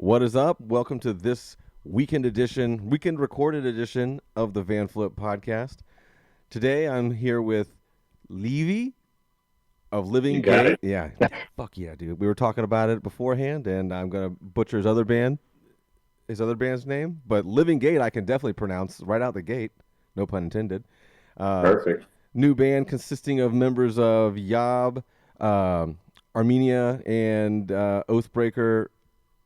What is up? Welcome to this weekend recorded edition of the Vanflip podcast. Today I'm here with Levy of You Living got Gate. it. Yeah, fuck yeah, dude. We were talking about it beforehand, and I'm gonna butcher his other band's name, but Living Gate I can definitely pronounce right out the gate. No pun intended. Uh, Perfect. New band consisting of members of Yob, um, Armenia, and Oathbreaker,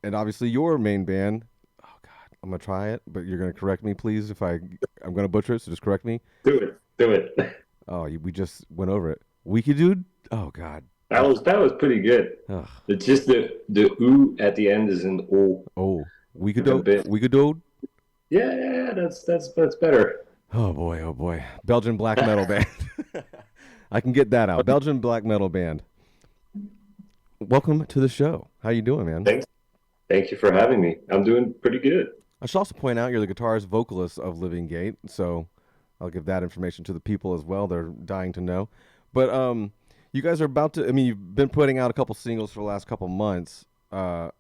and obviously your main band. Oh God, I'm gonna try it, but you're gonna correct me, please. I'm gonna butcher it, so just correct me. Do it. Do it. Oh, we just went over it. WIEGEDOOD. Oh God. That was pretty good. Ugh. It's just the oo at the end is an o Oh, with a WIEGEDOOD. bit. WIEGEDOOD. Yeah. That's better. Oh boy. Oh boy. Belgian black metal band. I can get that out. Belgian black metal band. Welcome to the show. How you doing, man? Thanks. Thank you for having me. I'm doing pretty good. I should also point out you're the guitarist vocalist of Living Gate, so I'll give that information to the people as well. They're dying to know. But you guys are about to. I mean, you've been putting out a couple singles for the last couple months, a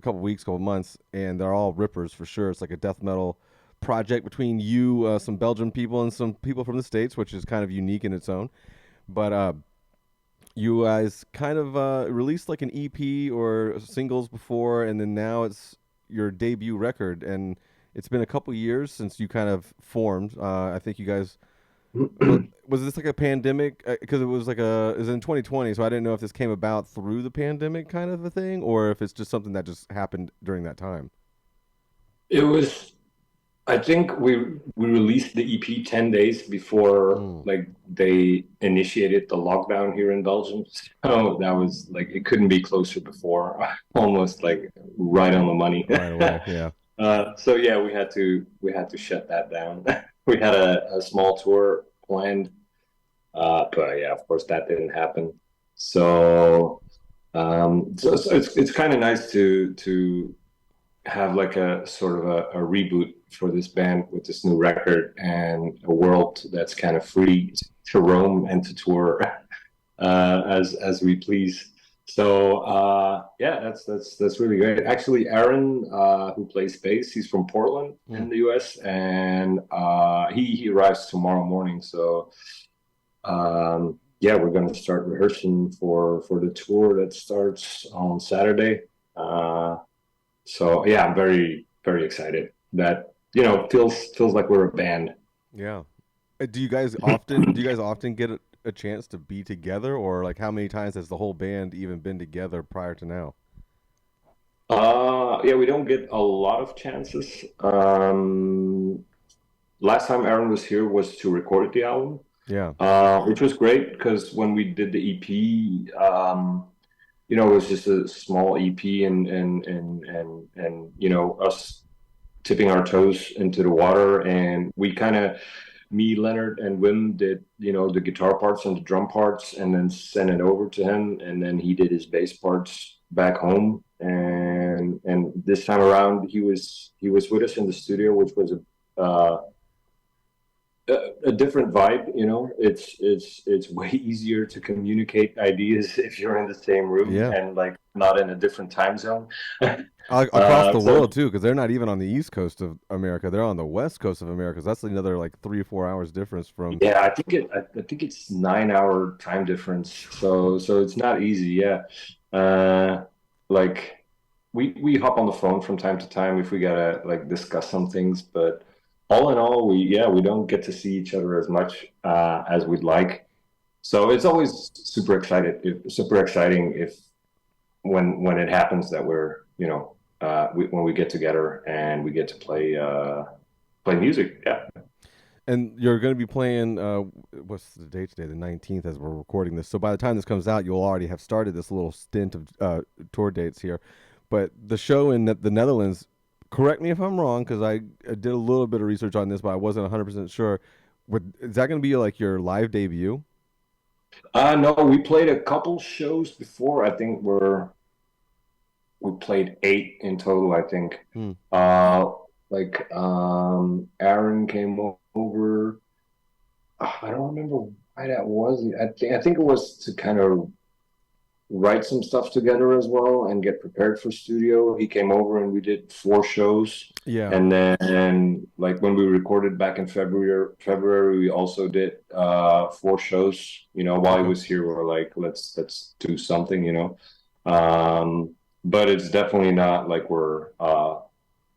couple weeks, couple months, and they're all rippers for sure. It's like a death metal project between you, some Belgian people, and some people from the States, which is kind of unique in its own. But you guys kind of released like an EP or singles before, and then now it's your debut record, and it's been a couple years since you kind of formed. I think you guys was this like a pandemic because it was in 2020, so I didn't know if this came about through the pandemic kind of a thing, or if it's just something that just happened during that time. It was I think we released the EP 10 days before Mm, like they initiated the lockdown here in Belgium. So that was like it couldn't be closer before, almost like right on the money. right away, yeah. So yeah, we had to shut that down. We had a small tour planned, but yeah, of course that didn't happen. So so it's kind of nice to have like a sort of a reboot for this band with this new record and a world that's kind of free to roam and to tour as we please. So yeah, that's really great. Actually, Aaron, who plays bass, he's from Portland Mm. in the U.S. and he arrives tomorrow morning. So yeah, we're going to start rehearsing for the tour that starts on Saturday. Uh, so yeah, I'm very excited. That feels like we're a band. Yeah. Do you guys often get a chance to be together, or like how many times has the whole band even been together prior to now? Yeah, we don't get a lot of chances. Last time Aaron was here was to record the album, Yeah. which was great because when we did the EP, it was just a small EP and us tipping our toes into the water, and we kind of me, Leonard, and Wim did the guitar parts and the drum parts, and then sent it over to him, and then he did his bass parts back home. And this time around, he was with us in the studio, which was a different vibe. It's way easier to communicate ideas if you're in the same room Yeah. and like not in a different time zone. Across the So world too, because they're not even on the east coast of America; they're on the west coast of America. So that's another like 3 or 4 hours difference from. yeah, I think it's 9 hour time difference. So it's not easy. Yeah, like we hop on the phone from time to time if we gotta like discuss some things, but all in all, we don't get to see each other as much as we'd like. So it's always super exciting if when it happens that we're when we get together and we get to play music. Yeah. And you're going to be playing. What's the date today? The 19th, as we're recording this. So by the time this comes out, you'll already have started this little stint of tour dates here. But the show in the Netherlands. Correct me if I'm wrong, because I did a little bit of research on this, but I wasn't 100% sure. Is that going to be like your live debut? No, we played a couple shows before. I think we played eight in total, I think. Hmm. Aaron came over. I don't remember why that was. I think it was to kind of write some stuff together as well and get prepared for studio. He came over and we did 4 shows. Yeah. And then like when we recorded back in February, we also did 4 shows. While he Okay. was here, we were like, let's do something. But it's definitely not like we're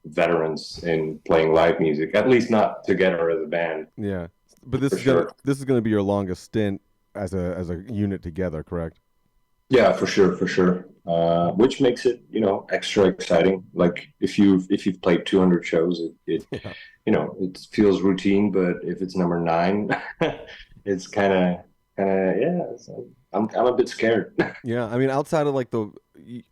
veterans in playing live music, at least not together as a band, Yeah. But this for is gonna sure. this is gonna be your longest stint as a unit together, correct? Yeah, for sure, for sure. Which makes it, extra exciting. Like if you've played 200 shows, Yeah. it feels routine. But if it's number nine, it's kind of yeah. I'm a bit scared. Yeah. I mean, outside of like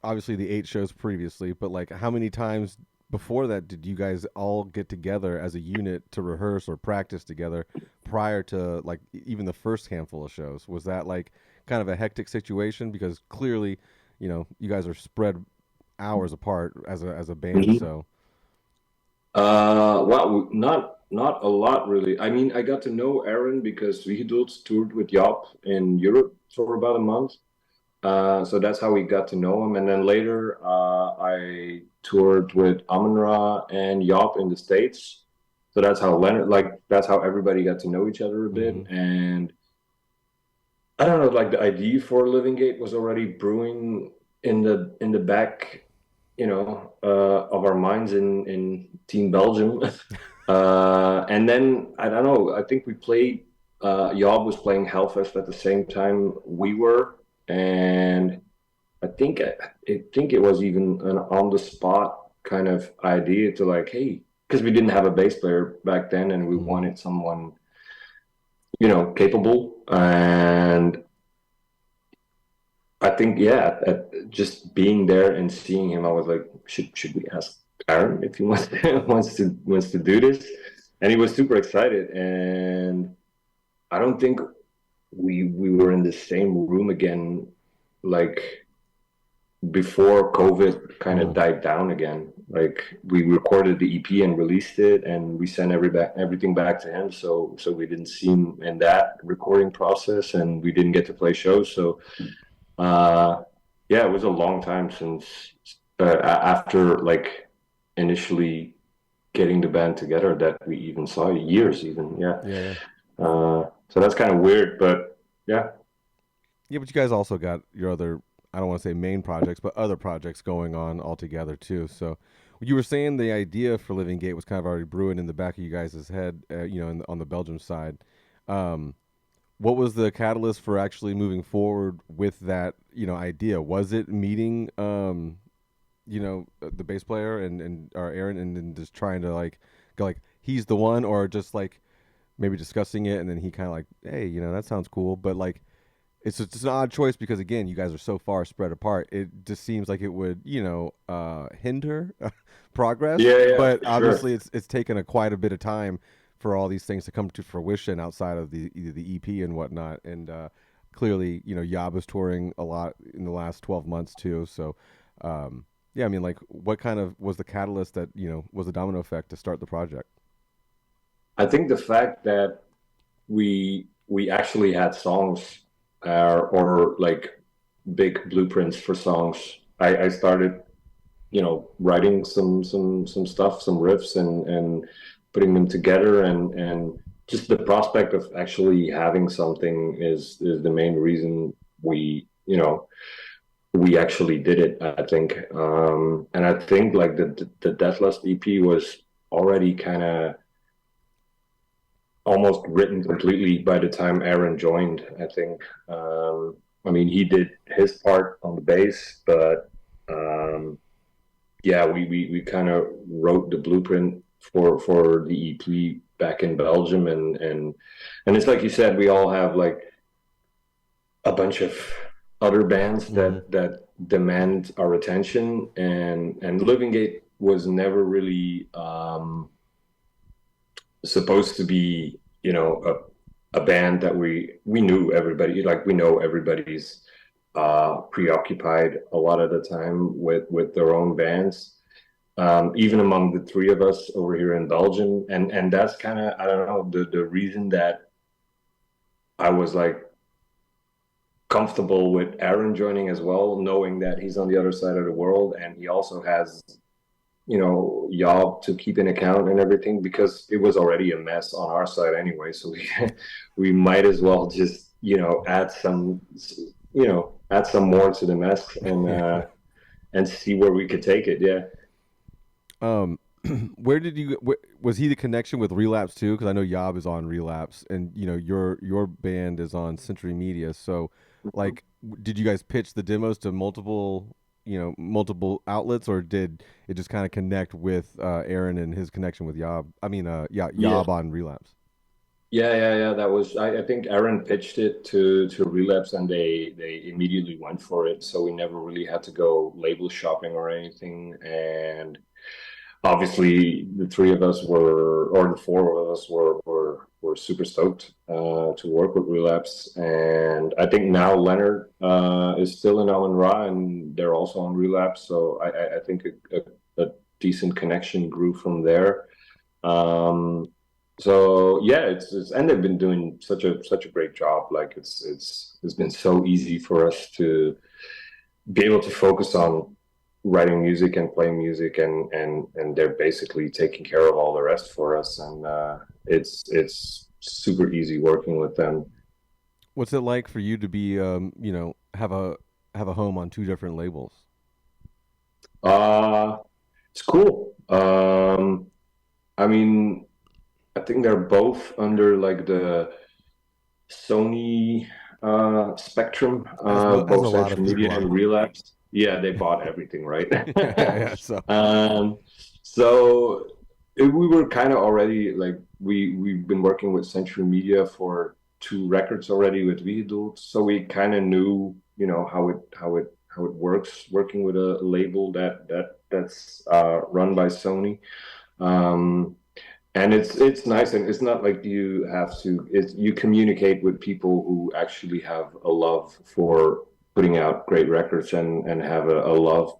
obviously the 8 shows previously, but like how many times before that did you guys all get together as a unit to rehearse or practice together prior to like even the first handful of shows? Was that like kind of a hectic situation because clearly, you guys are spread hours apart as a band, Mhm. so Well, not a lot really. I mean, I got to know Aaron because WIEGEDOOD toured with Jaap in Europe for about a month. So that's how we got to know him. And then later, I toured with Amun-Ra and Jaap in the States. So that's how everybody got to know each other a bit. mhm. And I don't know, like the idea for Living Gate was already brewing in the back, of our minds in Team Belgium. And then I don't know, I think we played. Job was playing Hellfest at the same time we were, and I think it was even an on the spot kind of idea to like, hey, because we didn't have a bass player back then, and we Mhm. wanted someone capable. And I think, yeah, just being there and seeing him, I was like, should we ask Aaron if he wants wants to do this? And he was super excited. And I don't think we were in the same room again, like before COVID kind of Mhm. died down again. Like we recorded the EP and released it, and we sent everything back to him. So we didn't see him in that recording process, and we didn't get to play shows. So uh, yeah, it was a long time since after like initially getting the band together that we even saw years even. Yeah. Yeah, yeah. So that's kind of weird, but yeah. Yeah, but you guys also got your other, I don't want to say main projects, but other projects going on all together too. So you were saying the idea for Living Gate was kind of already brewing in the back of you guys' head, on the Belgium side. Um, what was the catalyst for actually moving forward with that, idea? Was it meeting, the bass player and or Aaron and just trying to like go like he's the one, or just like maybe discussing it and then he kind of like, hey, that sounds cool, but like it's an odd choice because again, you guys are so far spread apart. It just seems like it would, hinder progress. Yeah, yeah, But for sure. obviously, it's taken quite a bit of time for all these things to come to fruition outside of either the EP and whatnot. And clearly, Yob is touring a lot in the last 12 months too. So, yeah, I mean, like, what kind of was the catalyst that was the domino effect to start the project? I think the fact that we actually had songs or like big blueprints for songs. I started, writing some stuff, some riffs, and putting them together, and just the prospect of actually having something is the main reason we actually did it, I think. And I think like the Deathless EP was already kind of almost written completely by the time Aaron joined, I think. I mean, he did his part on the bass, but yeah, we kind of wrote the blueprint for the EP back in Belgium, and it's like you said, we all have like a bunch of other bands Mm-hmm. that demand our attention, and Living Gate was never really supposed to be, a band that we knew everybody, like we know everybody's preoccupied a lot of the time with their own bands, even among the three of us over here in Belgium. And that's kind of, I don't know, the reason that I was like comfortable with Aaron joining as well, knowing that he's on the other side of the world and he also has, Yob to keep in account and everything because it was already a mess on our side anyway. So we might as well just, add some more to the mess Yeah. and see where we could take it. Yeah. Um, where did you? Was he the connection with Relapse too? Because I know Yob is on Relapse, and your band is on Century Media. So, like, did you guys pitch the demos to multiple outlets, or did it just kind of connect with Aaron and his connection with Yob? I mean, yeah, Yeah. Yob on Relapse. Yeah. That was I think Aaron pitched it to Relapse and they immediately went for it. So we never really had to go label shopping or anything. And obviously the three of us were, or the four of us were super stoked to work with Relapse. And I think now Leonard is still in Amun Ra and they're also on Relapse. So I think a decent connection grew from there. Um, so yeah, it's and they've been doing such a great job. Like it's been so easy for us to be able to focus on writing music and playing music, and they're basically taking care of all the rest for us. And it's super easy working with them. What's it like for you to be, have a home on two different labels? Uh, it's cool. I mean, I think they're both under like the Sony spectrum, As a both lot of Central people Media are. and Relapse. Yeah, they bought everything, right? Yeah. So um, so we were kind of already like we've been working with Century Media for two records already with WIEGEDOOD, so we kind of knew, how it works working with a label that's run by Sony. Um, and it's nice, and it's not like you have to. You communicate with people who actually have a love for putting out great records and have a love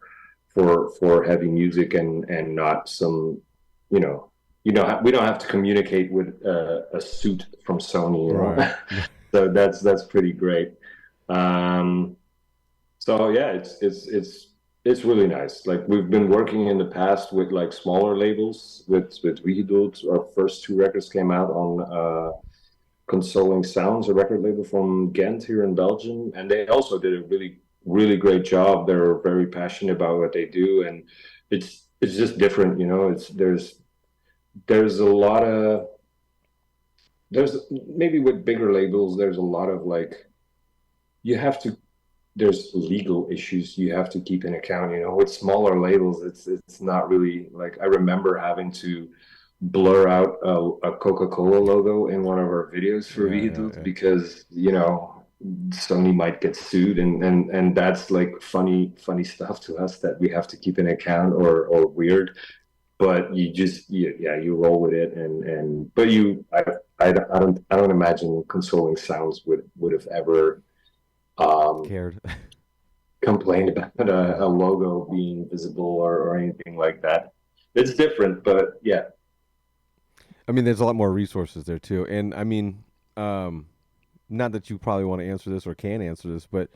for heavy music and not some, you know, we don't have to communicate with a suit from Sony, right. So that's pretty great. Um, so yeah, it's really nice. Like we've been working in the past with like smaller labels with WIEGEDOOD. Our first two records came out on Consoling Sounds, a record label from Ghent here in Belgium, and they also did a really great job. They're very passionate about what they do, and it's just different, It's there's a lot of there's maybe with bigger labels there's a lot of like you have to there's legal issues you have to keep in account. With smaller labels, it's not really like I remember having to blur out a Coca-Cola logo in one of our videos for Yeah, yeah, vehicles yeah. because Sony might get sued, and that's like funny stuff to us that we have to keep in account or weird. But you roll with it, and but I don't imagine Consoling Sounds would have ever um Cared. complained about Yeah. a logo being visible or anything like that. It's different, but yeah. I mean, there's a lot more resources there too, and I mean, um, not that you probably want to answer this or can answer this, but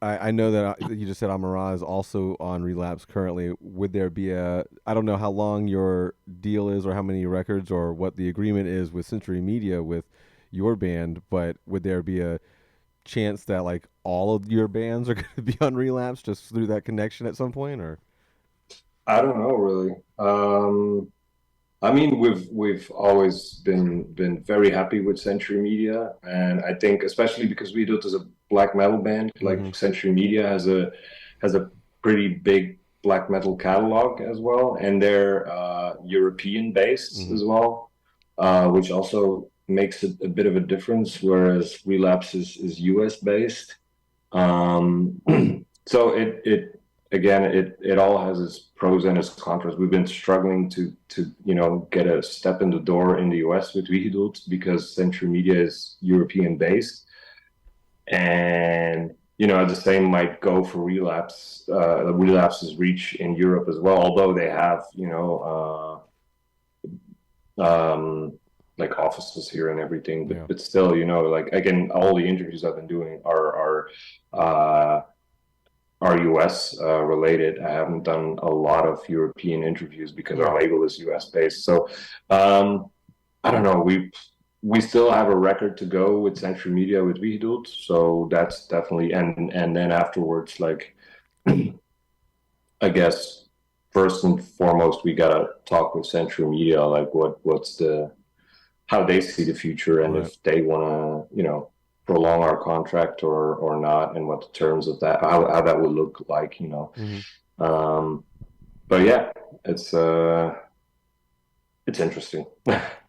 I know that you just said Amara is also on Relapse currently. Would there be I don't know how long your deal is or how many records or what the agreement is with Century Media with your band, but would there be a chance that like all of your bands are going to be on Relapse just through that connection at some point, or? I don't know really. I mean, we've always been very happy with Century Media, and I think especially because we do it as a black metal band, Mm-hmm. like Century Media has a pretty big black metal catalog as well, and they're European based Mm-hmm. as well, which also makes it a bit of a difference. Whereas Relapse is US based, um, so it again it all has its pros and its contras. We've been struggling to get a step in the door in the US with WIEGEDOOD because Century Media is European based, and the same might go for Relapse. Relapse's reach in Europe as well, although they have um, like offices here and everything, Yeah. but still, you know, like again, all the interviews I've been doing uh, are US related. I haven't done a lot of European interviews because Yeah. our label is US based. So um, I don't know. We still have a record to go with Century Media with WIEGEDOOD, so that's definitely and then afterwards, like I guess first and foremost, we gotta talk with Century Media, like what's the how they see the future and Right. if they want to, you know, prolong our contract or not, and what the terms of that, how that would look like, you know. Hmm. Um, but yeah, it's uh, it's interesting.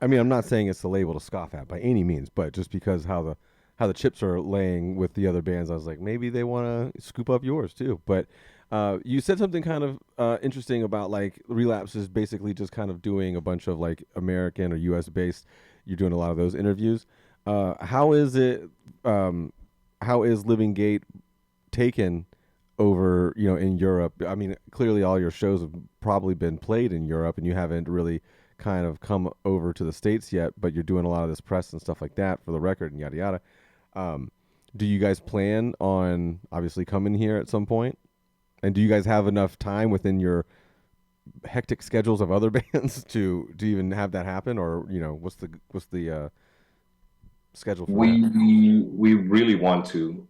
I mean, I'm not saying it's a label to scoff at by any means, but just because how the chips are laying with the other bands, I was like, maybe they want to scoop up yours too. But you said something kind of interesting about like Relapse is basically just kind of doing a bunch of like American or U.S. based. You're doing a lot of those interviews. How is it? Um, how is Living Gate taken over? You know, in Europe. I mean, clearly all your shows have probably been played in Europe, and you haven't really kind of come over to the states yet, but you're doing a lot of this press and stuff like that for the record and yada yada. Um, do you guys plan on obviously coming here at some point? And do you guys have enough time within your hectic schedules of other bands to even have that happen, or you know, what's the schedule for that? We really want to.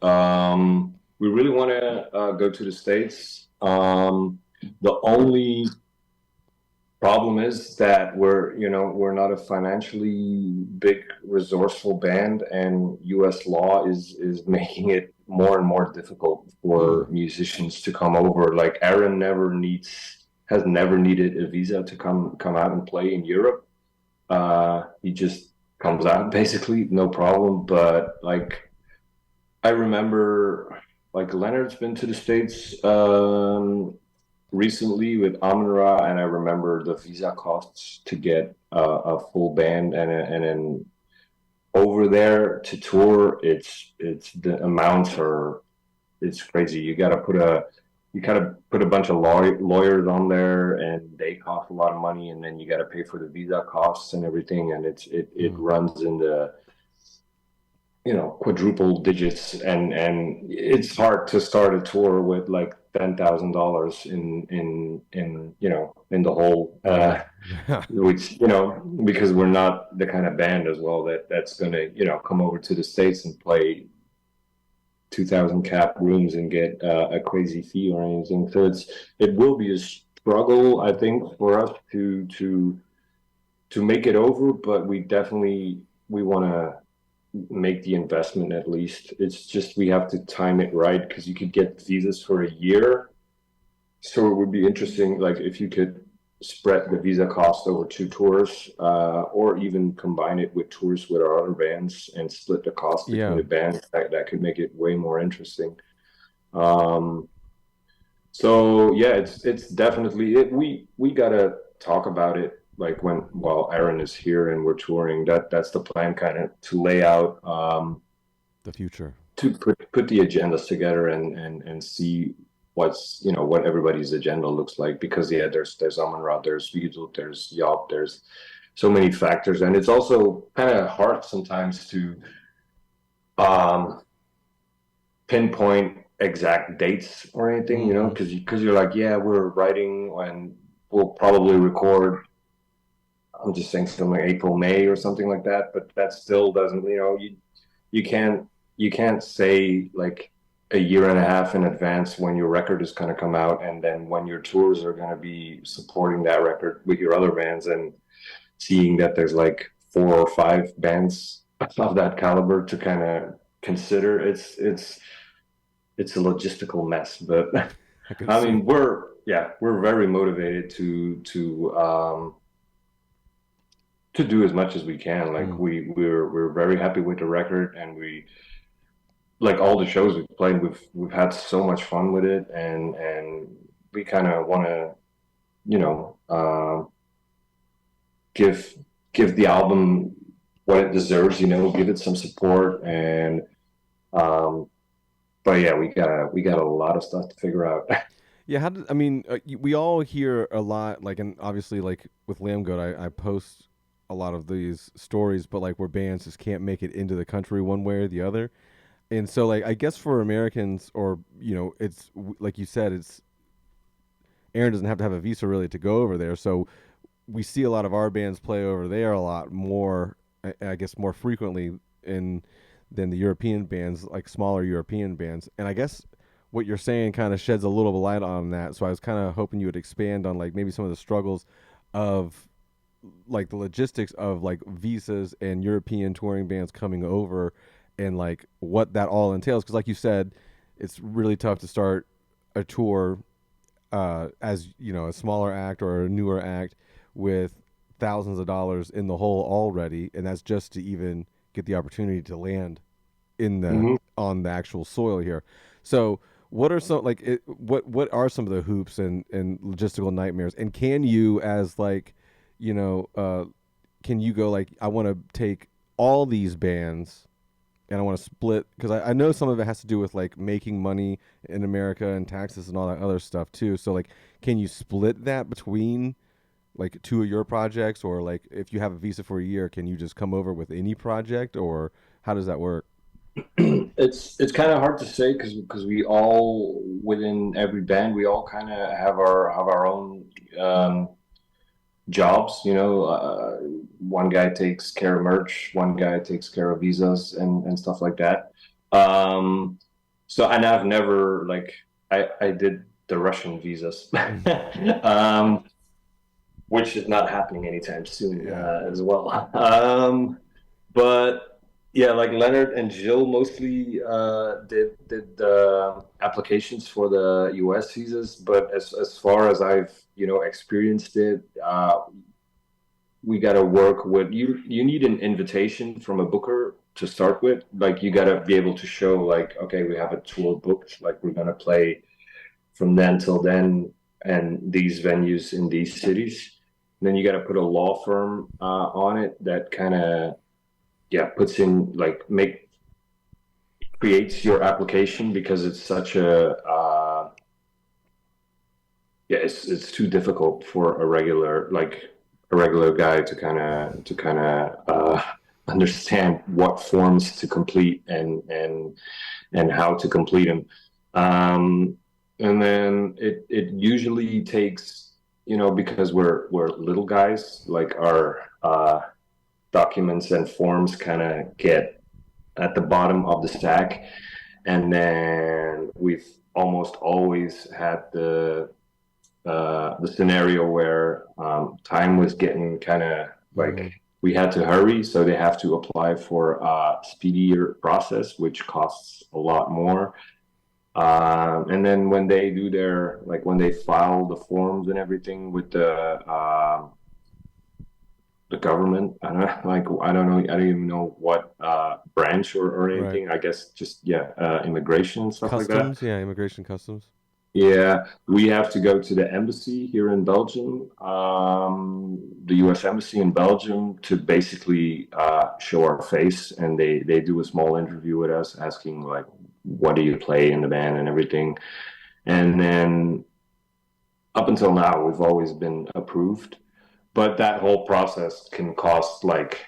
We really want to go to the States. The only problem is that we're not a financially big, resourceful band, and U.S. law is making it more and more difficult Mm. for musicians to come over. Like Aaron has never needed a visa to come out and play in Europe. He just comes out basically, no problem. But like I remember, like Leonard's been to the States recently with Amon Ra, and I remember the visa costs to get a full band and then over there to tour. It's the amounts are it's crazy. You gotta put a bunch of lawyers on there, and they cost a lot of money, and then you gotta pay for the visa costs and everything, and it Mm. runs in the quadruple digits, and it's hard to start a tour with like $10,000 in in the whole Yeah. Yeah. which because we're not the kind of band as well that's gonna come over to the States and play 2,000 cap rooms and get a crazy fee or anything. So it will be a struggle, I think, for us to make it over, but we want to make the investment at least. It's just we have to time it right because you could get visas for a year. So it would be interesting, like if you could spread the visa cost over two tours, or even combine it with tours with our other bands and split the cost between Yeah. the bands. That could make it way more interesting. Um, so yeah, it's definitely it. We gotta talk about it like while Aaron is here and we're touring. That's the plan, kind of to lay out The future. to put the agendas together and see what everybody's agenda looks like, because yeah, there's Amon Ra, there's Vidal, there's Yop, there's so many factors, and it's also kind of hard sometimes to um pinpoint exact dates or anything, Mm-hmm. because you're like, yeah, we're writing and we'll probably record. I'm just saying something like April, May, or something like that, but that still doesn't, you can't you can't say like a year and a half in advance when your record is going to come out, and then when your tours are going to be supporting that record with your other bands, and seeing that there's like four or five bands of that caliber to kind of consider. It's a logistical mess, but I can I see. mean, we're very motivated to do as much as we can. Like Mm. we're very happy with the record, and we like all the shows we've played. We've had so much fun with it, and we kind of want to you know uh, give give the album what it deserves. Give it some support, and um, but yeah, we got a lot of stuff to figure out. Yeah, how did I mean? We all hear a lot, like, and obviously, like with Lambgoat, I post. a lot of these stories, but like where bands just can't make it into the country one way or the other. And so like I guess for Americans, or it's like you said, it's Aaron doesn't have to have a visa really to go over there. So we see a lot of our bands play over there a lot more, I guess more frequently in than the European bands, like smaller European bands. And I guess what you're saying kind of sheds a little bit of light on that. So I was kind of hoping you would expand on like maybe some of the struggles of like the logistics of like visas and European touring bands coming over, and like what that all entails. Because like you said, it's really tough to start a tour as a smaller act or a newer act with thousands of dollars in the hole already, and that's just to even get the opportunity to land in the Hmm. on the actual soil here. So what are some like what are some of the hoops and logistical nightmares? And can you as like you know can you go like I want to take all these bands and I want to split because I know some of it has to do with like making money in America and taxes and all that other stuff too. So like, can you split that between like two of your projects, or like if you have a visa for a year, can you just come over with any project, or how does that work? It's kind of hard to say because we all within every band we all kind of have our own um, jobs. One guy takes care of merch, one guy takes care of visas and stuff like that. Um, so and I've never like I did the Russian visas, Mm. which is not happening anytime soon Yeah. as well. But yeah, like Leonard and Jill mostly did the applications for the U.S. visas. But as far as I've experienced it, we got to work with you. You need an invitation from a booker to start with. Like you got to be able to show like, okay, we have a tour booked. Like we're gonna play from then till then, and these venues in these cities. And then you got to put a law firm on it that kind of puts in like make creates your application because it's such a it's too difficult for a regular guy to kind of understand what forms to complete and how to complete them. Um, and then it usually takes, because we're little guys, like our documents and forms kind of get at the bottom of the stack. And then we've almost always had the scenario where time was getting kind of like Mm. we had to hurry, so they have to apply for a speedier process, which costs a lot more. And then when they do when they file the forms and everything with the government, I don't know, I don't know, I don't even know what branch or Right. anything. I guess just immigration and stuff like that. Customs, yeah, immigration customs. Yeah, we have to go to the embassy here in Belgium, the U.S. embassy in Belgium, to basically show our face, and they do a small interview with us, asking like, "What do you play in the band?" and everything. And then up until now, we've always been approved, but that whole process can cost like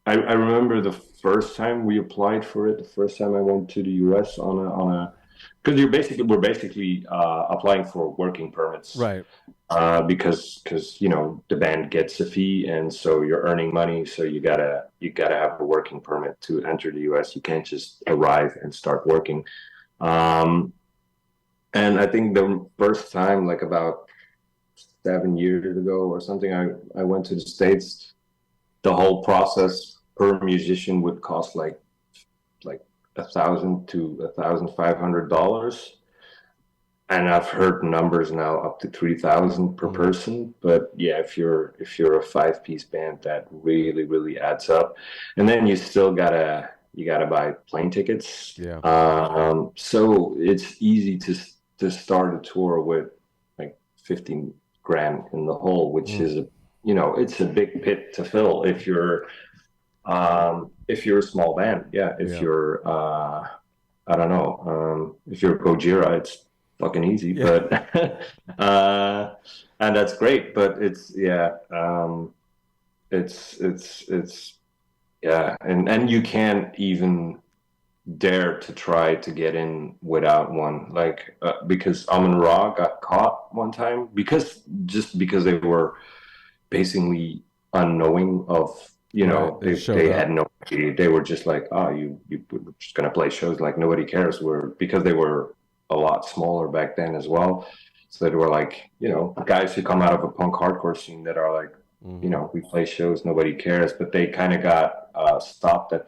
I remember the first time we applied for it, the first time I went to the US on a because we're basically applying for working permits Right. because the band gets a fee and so you're earning money, so you gotta have a working permit to enter the US. You can't just arrive and start working. Um, and I think the first time, like about 7 years ago or something, I went to the States. The whole process per musician would cost like $1,000 to $1,500, and I've heard numbers now up to 3,000 per Mm. person. But yeah, if you're a five-piece band, that really adds up, and then you gotta buy plane tickets. Yeah. So it's easy to start a tour with like 15 grand in the hole, which Mm. is it's a big pit to fill if you're a small band. Yeah, if Yeah. you're I don't know, if you're Gojira, it's fucking easy, Yeah. but and that's great, but it's it's yeah, and you can't even dare to try to get in without one, like because Amun Ra got caught one time because just because they were basically unknowing of, Right. They just showed they up. had no idea. They were just like, oh, you we're just gonna play shows like nobody cares. We're because they were a lot smaller back then as well. So they were like, guys who come out of a punk hardcore scene that are like, Hmm. we play shows, nobody cares. But they kind of got stopped at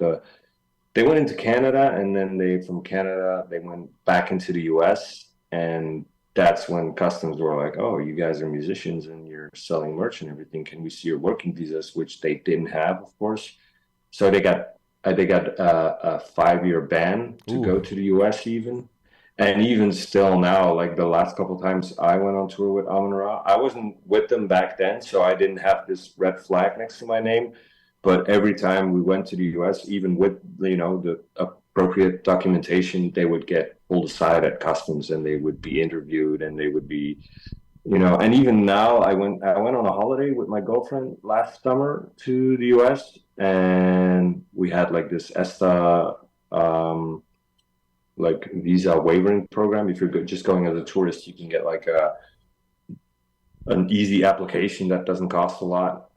they went into Canada, and then from Canada they went back into the US, and that's when customs were like, "Oh, you guys are musicians and you're selling merch and everything. Can we see your working visas?" Which they didn't have, of course. So they got a 5 year ban to Ooh. go to the US even. And even still now, like the last couple of times I went on tour with Amon Ra, I wasn't with them back then, so I didn't have this red flag next to my name. But every time we went to the US, even with the appropriate documentation, they would get pulled aside at customs and they would be interviewed and they would be, and even now I went on a holiday with my girlfriend last summer to the US, and we had like this ESTA like visa waivering program. If you're just going as a tourist, you can get like an easy application that doesn't cost a lot.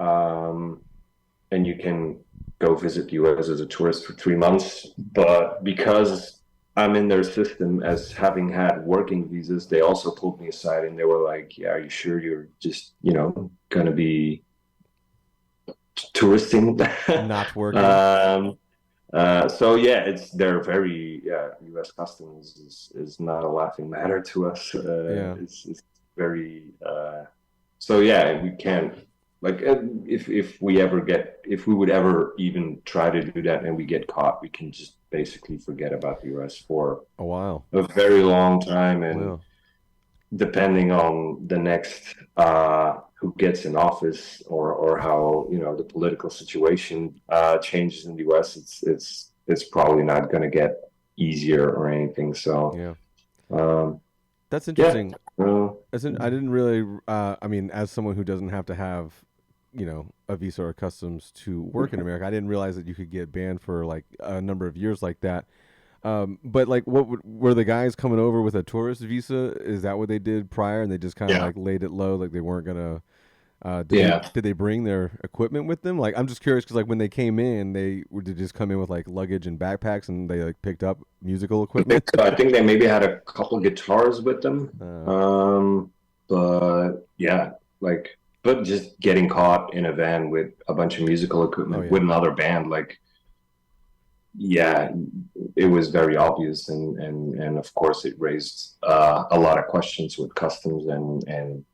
And you can go visit the US as a tourist for 3 months. But because I'm in their system as having had working visas, they also pulled me aside and they were like, "Yeah, are you sure you're just, going to be touristing?" Not working. um, so yeah, they're very U.S. customs is not a laughing matter to us. Yeah. It's very so yeah, we can't like if we would ever even try to do that and we get caught, we can just basically forget about the U.S. for A while. a very long time, and Well, depending on the next who gets in office or how the political situation changes in the U.S., it's probably not going to get easier or anything. So yeah. um, That's yeah, interesting. uh, I didn't really. I mean, as someone who doesn't have to have, a visa or customs to work in America, I didn't realize that you could get banned for like a number of years like that. But like, were the guys coming over with a tourist visa? Is that what they did prior, and they just kind of yeah, like laid it low, like they weren't gonna? yeah. Did they bring their equipment with them? Like, I'm just curious because like when they came in, did they just come in with like luggage and backpacks, and they like picked up musical I think equipment. so. I think they maybe had a couple guitars with them. uh, But yeah, like, but just getting caught in a van with a bunch of musical oh equipment with yeah, another band, like, yeah, it was very obvious, and of course, it raised a lot of questions with customs, and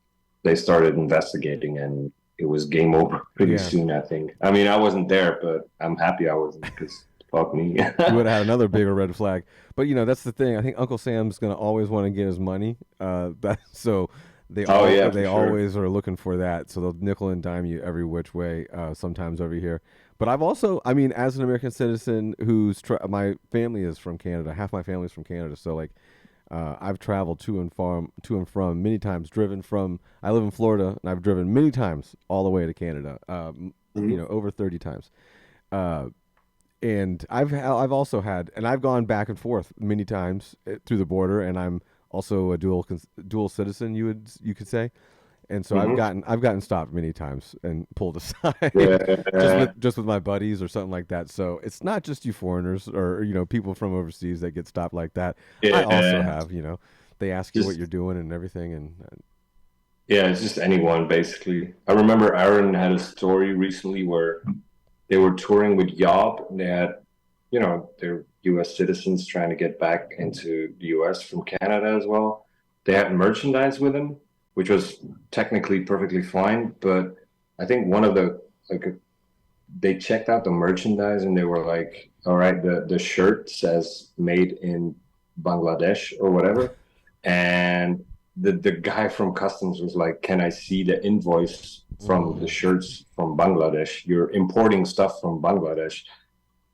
they started investigating, and it was game over pretty yeah. soon, I think. I mean, I wasn't there, but I'm happy I wasn't because fuck me. You would have had another bigger red flag. But that's the thing. I think Uncle Sam's gonna always want to get his money. So Oh yeah, for they sure. always are looking for that. So they'll nickel and dime you every which way. Sometimes over here. But I've also, I mean, as an American citizen my family is from Canada. Half my family is from Canada. So like, I've traveled to and from many times. Driven from, I live in Florida, and I've driven many times all the way to Canada. Mhm. Over 30 times. Uh, and I've also had, and I've gone back and forth many times through the border, and I'm also a dual citizen. You could say, and so Mhm. I've gotten stopped many times and pulled aside, Yeah. just with my buddies or something like that. So it's not just you foreigners or people from overseas that get stopped like that. I also Yeah. have, they ask you what Just you're doing and everything, and yeah, it's just anyone basically. I remember Aaron had a story recently where they were touring with Yob, and they had, they're U.S. citizens trying to get back into the U.S. from Canada as well. They had merchandise with them, which was technically perfectly fine, but I think one of the like they checked out the merchandise and they were like, "All right, the shirt says made in Bangladesh or whatever," and the guy from customs was like, "Can I see the invoice from the mm, shirts from Bangladesh? You're importing stuff from Bangladesh."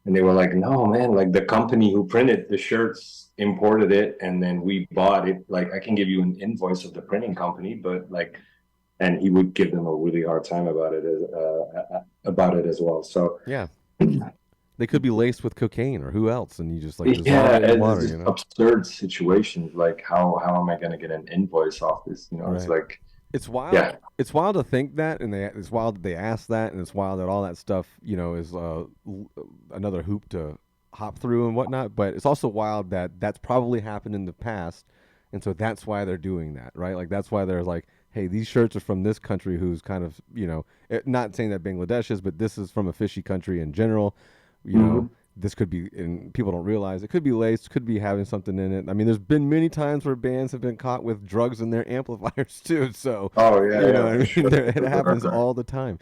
And they were like, "No, man, like the company who printed the shirts imported it and then we bought it. Like I can give you an invoice of the printing company, but like and he would give them a really hard time about it as well. So Yeah. They could be laced with cocaine or who else, and you just like dissolve yeah, it in it's water, just absurd situations. Like how am I going to get an invoice off this? You know, it's Right. like It's wild. yeah, It's wild to think that, and it's wild that they ask that, and it's wild that all that stuff, is another hoop to hop through and whatnot. But it's also wild that that's probably happened in the past, and so that's why they're doing that, right? Like that's why they're like, hey, these shirts are from this country, who's kind of, not saying that Bangladesh is, but this is from a fishy country in general. You know, hmm this could be, and people don't realize it could be laced, could be having something in it. I mean, there's been many times where bands have been caught with drugs in their amplifiers too. So, oh yeah, you know yeah, what for I mean? sure, It happens all the time.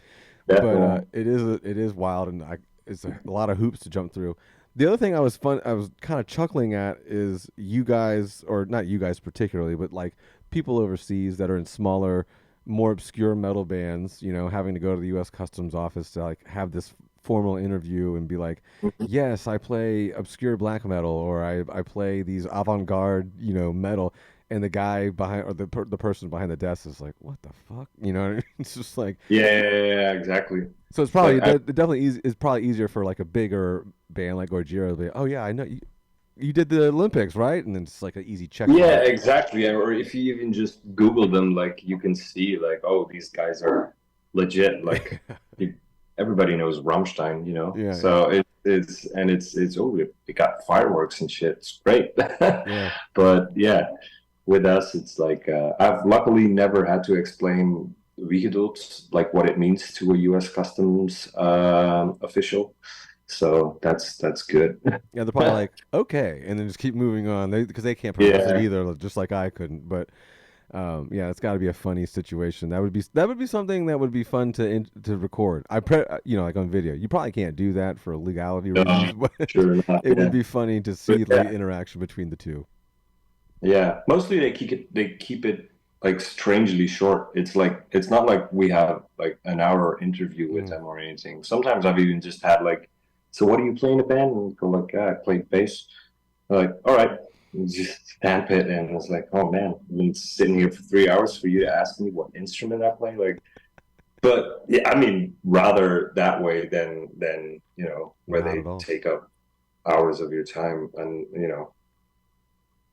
But definitely. it is wild, and it's a lot of hoops to jump through. The other thing I was kind of chuckling at is you guys, or not you guys particularly, but like people overseas that are in smaller, more obscure metal bands, having to go to the U.S. Customs office to like have this formal interview and be like, Mhm. yes, I play obscure black metal, or I play these avant-garde, metal, and the guy behind, or the person behind the desk is like, what the fuck, you know what I mean? It's just like, Yeah, yeah, yeah, yeah, exactly. so it's Like probably it definitely easy. It's probably easier for like a bigger band like Gojira to be, oh yeah, I know you did the Olympics, right? And then it's like an easy check yeah, mark. exactly. Yeah, or if you even just Google them, like you can see, like, oh, these guys are legit. Like, you, everybody knows Rammstein, you know. Yeah, yeah, So it's oh, we got fireworks and shit. It's great. yeah. But yeah, with us, it's like I've luckily never had to explain WIEGEDOOD, like what it means to a U.S. Customs official. So that's good. Yeah, they're probably like, okay, and then just keep moving on. Because they can't pronounce it Yeah. either, just like I couldn't. But yeah, it's got to be a funny situation. That would be something that would be fun to record. Like on video. You probably can't do that for legality reasons, but Sure enough, it would yeah. be funny to But see like yeah, interaction between the two. yeah. Mostly they keep it like strangely short. It's like it's not like we have like an hour interview with Mm. them or anything. Sometimes I've even just had like, so what do you play in a band? And go like, I play bass. They're like, all right. And just stamp it, and it's like, oh man, I've been sitting here for 3 hours for you to ask me what instrument I play. Like, but yeah, I mean, rather that way than where Not they at all. take up hours of your time and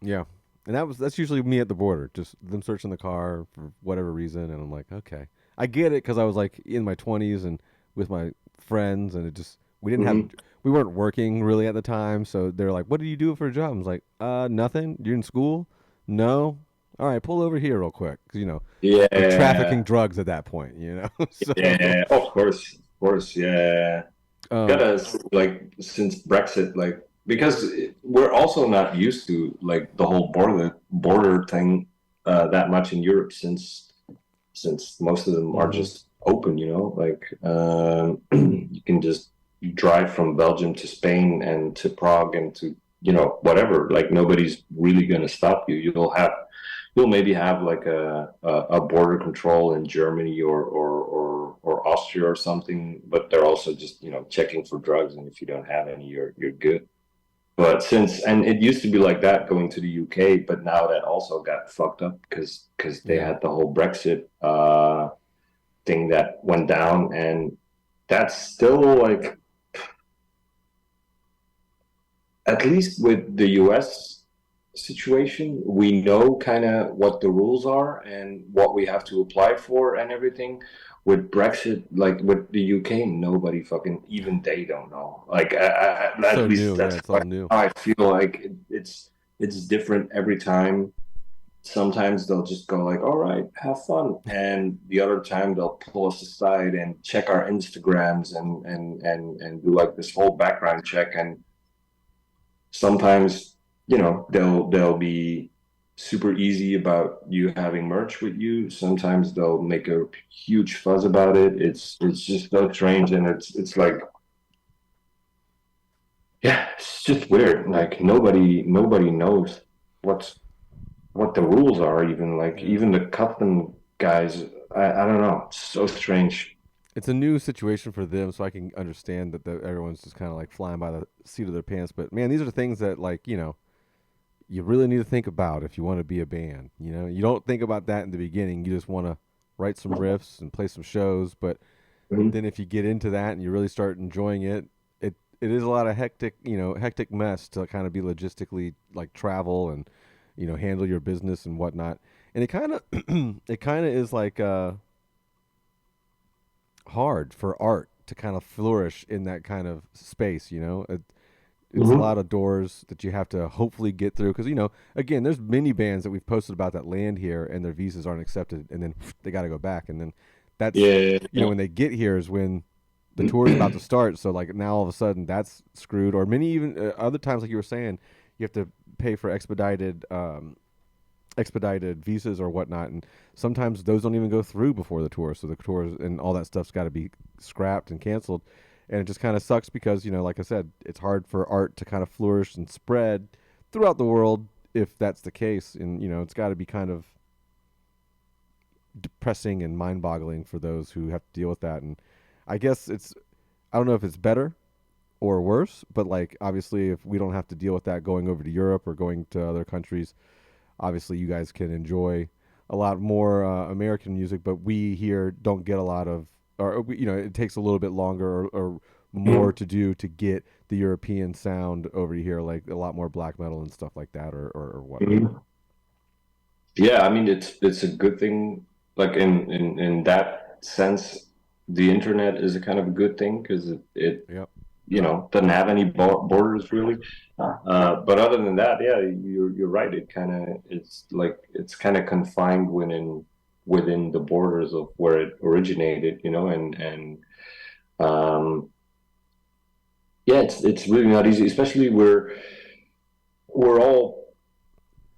Yeah. And that's usually me at the border, just them searching the car for whatever reason, and I'm like, okay, I get it because I was like in my 20s and with my friends, and it just Mhm. we weren't working really at the time, so they're like, "What do you do for a job?" I was like, nothing. You're in school? No. All right, pull over here real quick, 'cause, we're trafficking Yeah, drugs at that point, So, yeah, of course, yeah. um, Gotta like since Brexit, like because we're also not used to like the whole border thing that much in Europe since most of them are mhm. just open, like you can just drive from Belgium to Spain and to Prague and to whatever. Like nobody's really gonna stop you. You'll maybe have like a border control in Germany or Austria or something, but they're also just checking for drugs, and if you don't have any, you're good. But and it used to be like that going to the UK, but now that also got fucked up because they Yeah. had the whole Brexit thing that went down, and that's still like at least with the US situation, we know kind of what the rules are and what we have to apply for and everything. With Brexit, like with the UK, nobody fucking even they don't know. Like at So least new, yeah, that's it's all new. how I feel. Like it's different every time. Sometimes they'll just go like, "All right, have fun," and the other time they'll pull us aside and check our Instagrams and do like this whole background check. And sometimes they'll be super easy about you having merch with you. Sometimes they'll make a huge fuzz about it. It's just so strange, and it's like yeah, it's just weird. Like nobody knows what's what the rules are, even like Yeah. even the custom guys. I don't know. It's so strange. It's a new situation for them, so I can understand that everyone's just kind of like flying by the seat of their pants. But man, these are the things that like you really need to think about if you want to be a band. You don't think about that in the beginning. You just want to write some riffs and play some shows. But Mhm. then if you get into that and you really start enjoying it, it is a lot of hectic mess to kind of be logistically like travel and handle your business and whatnot. And it kind of it kind of is like hard for art to kind of flourish in that kind of space. It's a Mhm. lot of doors that you have to hopefully get through because again, there's many bands that we've posted about that land here and their visas aren't accepted, and then they got to go back, and then that's Yeah. when they get here is when the tour is about to start. So like now all of a sudden that's screwed, or many even other times like you were saying, you have to pay for expedited visas or whatnot, and sometimes those don't even go through before the tour. So the tours and all that stuff's got to be scrapped and canceled, and it just kind of sucks because like I said, it's hard for art to kind of flourish and spread throughout the world if that's the case, and it's got to be kind of depressing and mind-boggling for those who have to deal with that. And I guess I don't know if it's better or worse, but like obviously if we don't have to deal with that going over to Europe or going to other countries, obviously you guys can enjoy a lot more American music, but we here don't get a lot of, or it takes a little bit longer or more Mhm. to do to get the European sound over here, like a lot more black metal and stuff like that, or whatnot. Mhm. Yeah, I mean it's a good thing. Like in that sense, the internet is a kind of a good thing because it Yep. doesn't have any borders really. But other than that, yeah, you're right. It's kind of confined within the borders of where it originated, and um, yeah, it's really not easy, especially we're all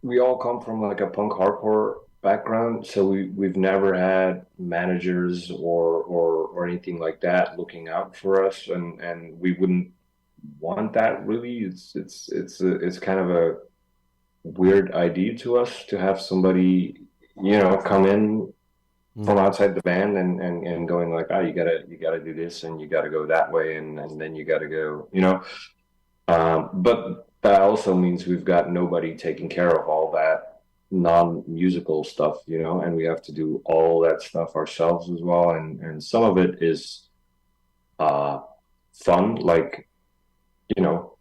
we all come from like a punk hardcore background, so we've never had managers or anything like that looking out for us, and we wouldn't want that really. It's kind of a weird idea to us to have somebody come in from Mm-hmm. outside the band and going like, oh, you gotta do this and you gotta go that way and then you gotta go, but that also means we've got nobody taking care of all that non-musical stuff, and we have to do all that stuff ourselves as well. And some of it is uh, fun, like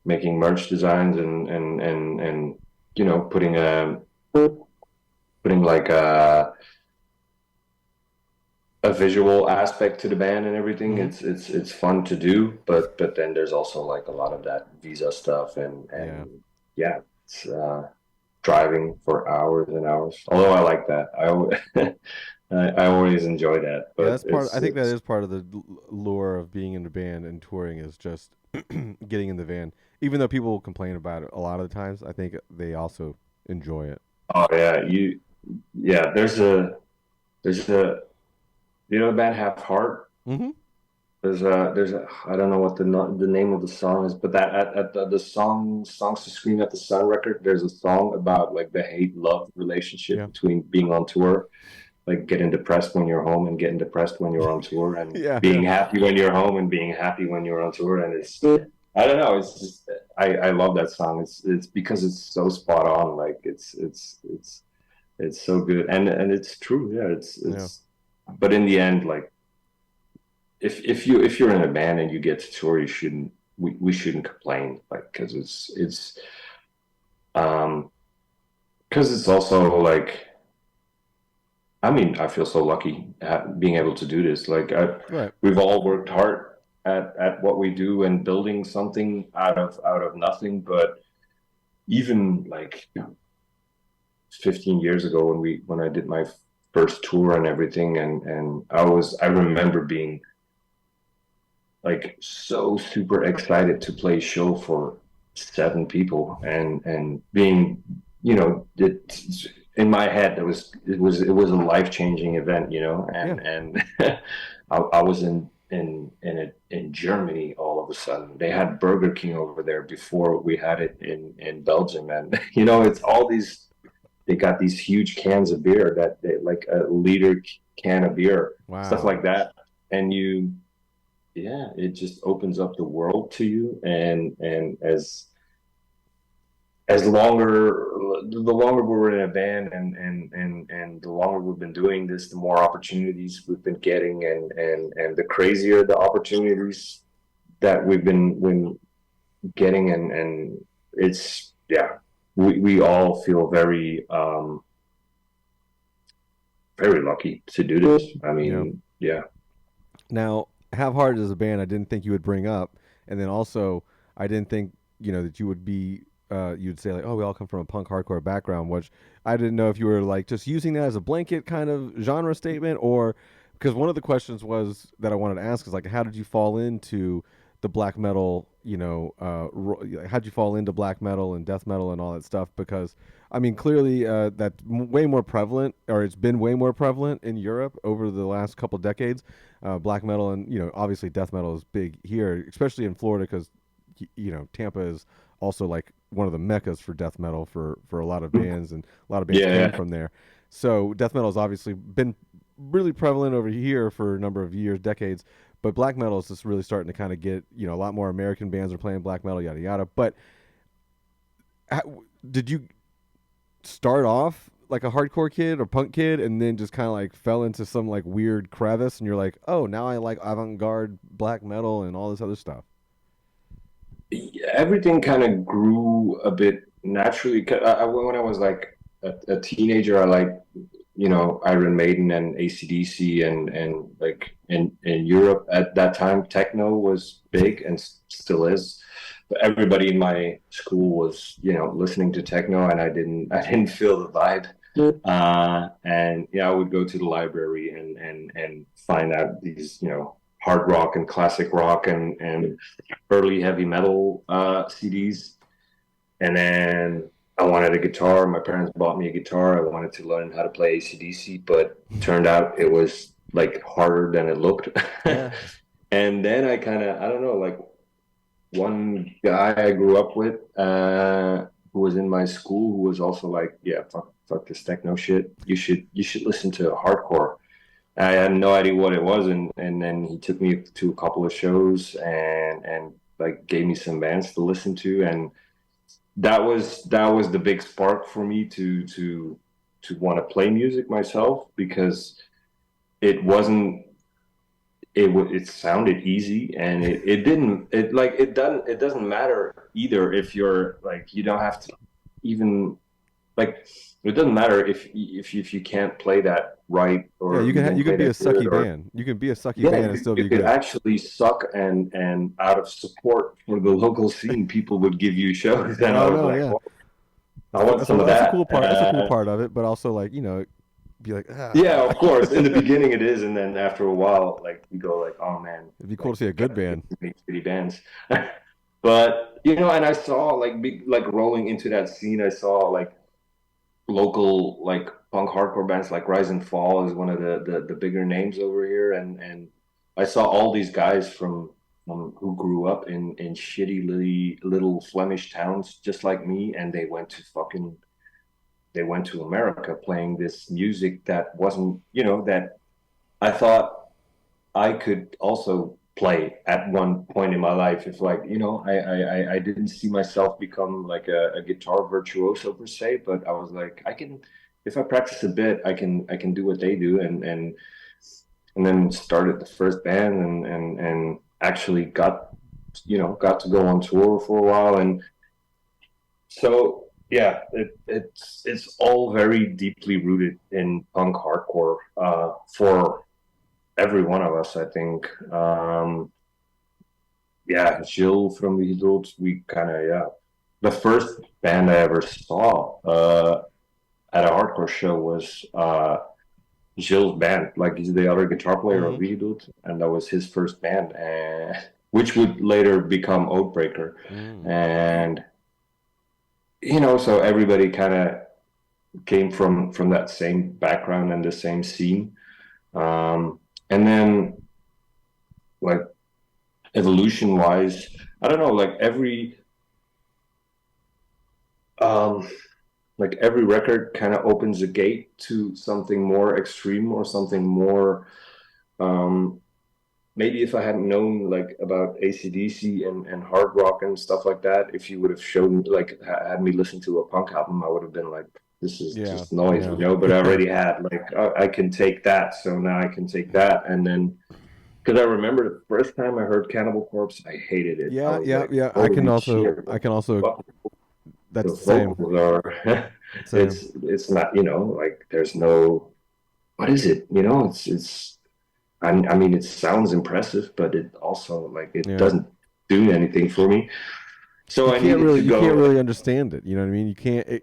making merch designs and putting like a visual aspect to the band and everything. Mm-hmm. It's fun to do, but then there's also like a lot of that visa stuff Yeah. and yeah, it's driving for hours and hours. Although I like that, I always enjoy that, Yeah, but that's part. I it's think that it's is part of the lure of being in a band and touring is just getting in the van. Even though people complain about it a lot of the times, I think they also enjoy it. oh yeah, yeah. There's a the band Half Heart. Mm-hmm. There's a I don't know what the name of the song is, but that at the songs to scream at the sun record, there's a song about like the hate love relationship Yeah. between being on tour, like getting depressed when you're home and getting depressed when you're on tour, and Yeah. Yeah. being happy when you're home and being happy when you're on tour. And it's I don't know, it's just I love that song. It's because it's so spot on. Like it's so good, and it's true. Yeah, Yeah. it's but in the end, like if you're in a band and you get to tour, we shouldn't complain, like um because it's also like, I mean, I feel so lucky being able to do this. Like Right. we've all worked hard at what we do and building something out of nothing. But even like 15 years ago when I did my first tour and everything, and I remember being like so super excited to play a show for 7 people and being it in my head it was a life-changing event, Yeah. and I was in Germany. All of a sudden they had Burger King over there before we had it in Belgium, and it's all these, they got these huge cans of beer that they, like a liter can of beer, stuff Wow. like that. And yeah, it just opens up the world to you. And as longer the longer we're in a band and the longer we've been doing this, the more opportunities we've been getting, and the crazier the opportunities that we've been getting, and it's yeah, we all feel very lucky to do this. I Yeah. mean, yeah. Now, Have Heart is a band I didn't think you would bring up, and then also I didn't think that you would be you'd say like, oh, we all come from a punk hardcore background, which I didn't know if you were like just using that as a blanket kind of genre statement, or because one of the questions was that I wanted to ask is like, how did you fall into the black metal? How did you fall into black metal and death metal and all that stuff? Because I mean, clearly that's way more prevalent, or it's been way more prevalent in Europe over the last couple decades. Black metal and obviously death metal is big here, especially in Florida because Tampa is also like one of the meccas for death metal for a lot of bands, and a lot of bands came Yeah, from there. So death metal has obviously been really prevalent over here for a number of years, decades. But black metal is just really starting to kind of get a lot more American bands are playing black metal, yada yada. But did you start off like a hardcore kid or punk kid and then just kind of like fell into some like weird crevice and you're like, oh, now I like avant-garde black metal and all this other stuff? everything kind of grew a bit naturally. 'Cause when I was like a teenager, I like Iron Maiden and AC/DC, and like in Europe at that time, techno was big and still is. But everybody in my school was listening to techno, and I didn't feel the vibe. And yeah, I would go to the library and find out these hard rock and classic rock and early heavy metal CDs. And then I wanted a guitar. My parents bought me a guitar. I wanted to learn how to play AC/DC, but turned out it was like harder than it looked. Yeah. And then I don't know, like one guy I grew up with who was in my school who was also like, yeah, fuck this techno shit. You should listen to hardcore. I had no idea what it was, and then he took me to a couple of shows and like gave me some bands to listen to, and that was the big spark for me to want to play music myself, because it wasn't it sounded easy, and it doesn't matter either if you're like, you don't have to even like, it doesn't matter if you can't play that right, Yeah, or you don't you can play be a that good, sucky or band. You can be a sucky yeah, band and still you be could good. actually suck, and out of support for the local scene, people would give you shows, and I Oh was no, like, yeah. well, I want some of That's a that. cool part. That's a cool part of it, but also like, be like, Yeah, ah. of course. In the beginning, it is, and then after a while, like you go, like, oh man, It'd be cool like to see a good gotta band. make shitty bands. But and I saw like like rolling into that scene, I saw like local like punk hardcore bands like Rise and Fall is one of the bigger names over here, and I saw all these guys from who grew up in shitty little Flemish towns just like me, and they went to America playing this music that wasn't, that I thought I could also play at one point in my life. If like, I didn't see myself become like a guitar virtuoso per se, but I was like, I can, if I practice a bit, I can do what they do, and then started the first band, and actually got to go on tour for a while, and so yeah, it's all very deeply rooted in punk hardcore for every one of us, I think. Yeah, Jill from WIEGEDOOD, we kind of, yeah. The first band I ever saw at a hardcore show was Jill's band. Like, he's the other guitar player Hmm. of WIEGEDOOD, and that was his first band, and which would later become Oathbreaker. Mm. And so everybody kind of came from that same background and the same scene. And then like evolution wise, I don't know, um like every record kind of opens a gate to something more extreme or something more um maybe if I hadn't known like about AC/DC and hard rock and stuff like that, if you would have shown like had me listen to a punk album, I would have been like, this is Yeah, just noise, you yeah, know. But I already had like I can take that, so now I can take that, and then because I remember the first time I heard Cannibal Corpse, I hated it. I yeah, was yeah, like, yeah. holy shit, I can also. what the That's the same. vocals are. Same. It's not, you know, like there's no, what is it, you know, it's I mean, it sounds impressive, but it also like it Yeah. doesn't do anything for me. So I needed to You can't go. really understand it. You know what I mean? You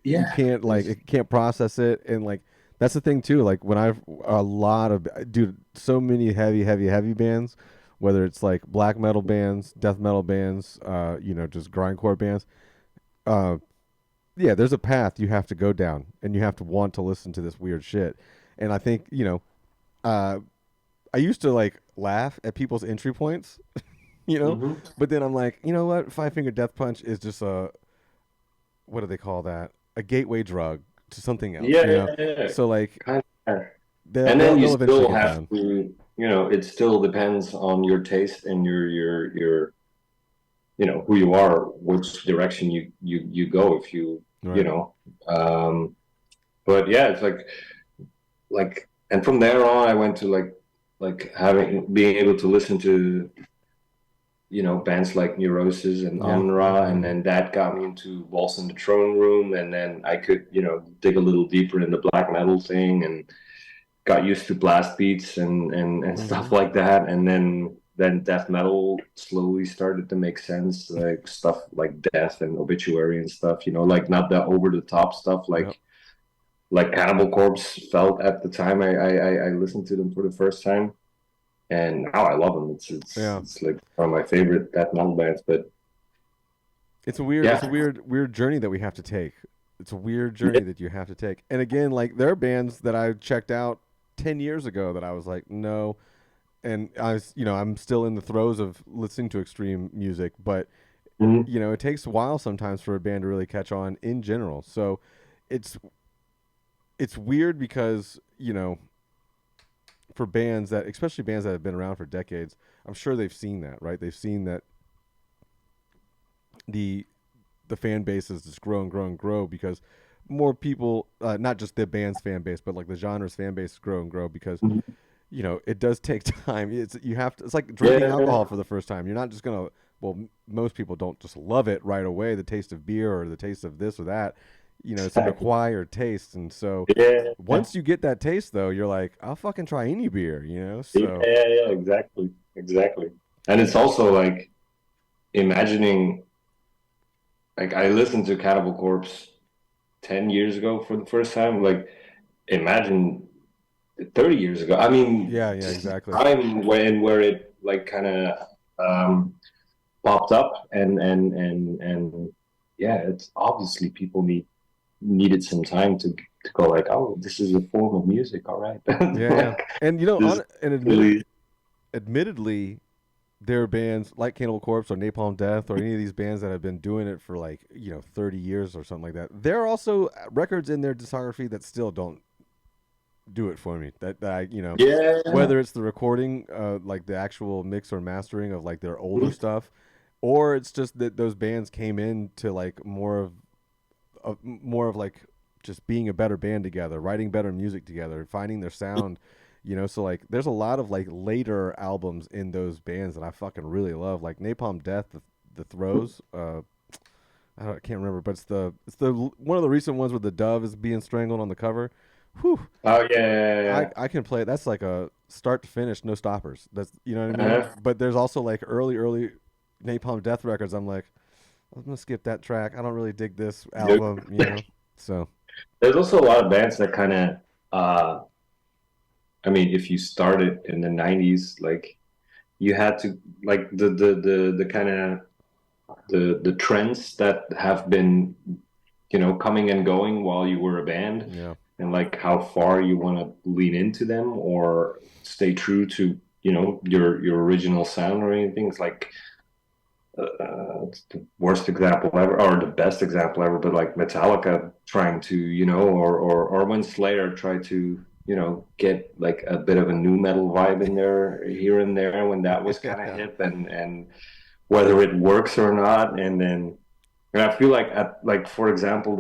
Yeah, can't like there's it can't process it, and like that's the thing too. Like when I've a lot of dude, so many heavy bands, whether it's like black metal bands, death metal bands, you know, just grindcore bands. Uh, yeah, there's a path you have to go down, and you have to want to listen to this weird shit. And I think you know, uh, I used to like laugh at people's entry points, you know, mhm. but then I'm like, you know what? Five Finger Death Punch is just a what do they call that? A gateway drug to something else, Yeah, you know. yeah, yeah, So like kind of. And then you they'll eventually still get have down. to, you know, it still depends on your taste and your you know who you are, which direction you go if you Right. know. Um, but yeah, it's like, and from there on, I went to like having being able to listen to you know bands like Neurosis and Yeah. Omnra, and Mm-hmm. then that got me into Waltz in the Throne Room, and then I could you know dig a little deeper in the black metal thing, and got used to blast beats and Mm-hmm. stuff like that, and then death metal slowly started to make sense, like stuff like Death and Obituary and stuff, you know, like not that over the top stuff Yep. like Cannibal Corpse felt at the time I listened to them for the first time, and now I love them. Yeah. It's like one of my favorite death metal bands. But It's a yeah, weird journey that we have to take. It's a weird yeah, journey that you have to take. And again, like there are bands that I checked out 10 years ago that I was like, no. And I was, you know, I'm still in the throes of listening to extreme music, but mhm. you know, it takes a while sometimes for a band to really catch on in general. So it's it's weird because, you know, for bands that especially bands that have been around for decades, I'm sure they've seen that, right? They've seen that the the fan bases just grow and grow and grow because more people, not just the band's fan base, but like the genre's fan base grow and grow because you know it does take time. It's you have to. It's like drinking Yeah, alcohol for the first time. You're not just gonna. Well, most people don't just love it right away. The taste of beer or the taste of this or that. You know, it's an exactly. acquired taste, and so Yeah, yeah, once you get that taste, though, you're like, I'll fucking try any beer. You know, yeah, so yeah, exactly, exactly. And it's also like imagining, like I listened to Cannibal Corpse 10 years ago for the first time. Like imagine 30 years ago. I mean, yeah, yeah, just the exactly. time when where it like kind of popped up and yeah, it's obviously people needed some time to go like, oh, this is a form of music, all right. Yeah, yeah. Like And you know, this on and really admittedly, there are bands like Cannibal Corpse or Napalm Death or any of these bands that have been doing it for like 30 years or something like that. There are also records in their discography that still don't do it for me. That I yeah. whether it's the recording, like the actual mix or mastering of like their older stuff, or it's just that those bands came in to like more of like just being a better band together, writing better music together, finding their sound. You know, so like there's a lot of like later albums in those bands that I fucking really love, like Napalm Death, the Throws. I can't remember, but it's the one of the recent ones where the dove is being strangled on the cover. Whew, Oh yeah. I can play it. That's like a start to finish, no stoppers. That's you know what I mean. Uh-huh. But there's also like early Napalm Death records. I'm like, I'm gonna skip that track. I don't really dig this album, you know. So There's also a lot of bands that kind of I mean, if you started in the 90s, like you had to like the kind of the trends that have been you know coming and going while you were a band, yeah, and like how far you want to lean into them or stay true to you know your original sound or anything. It's like it's the worst example ever or the best example ever, but like Metallica trying to you know or when Slayer tried to get like a bit of a new metal vibe in there here and there when that was kind of Yeah. hip, and whether it works or not. And I feel like like for example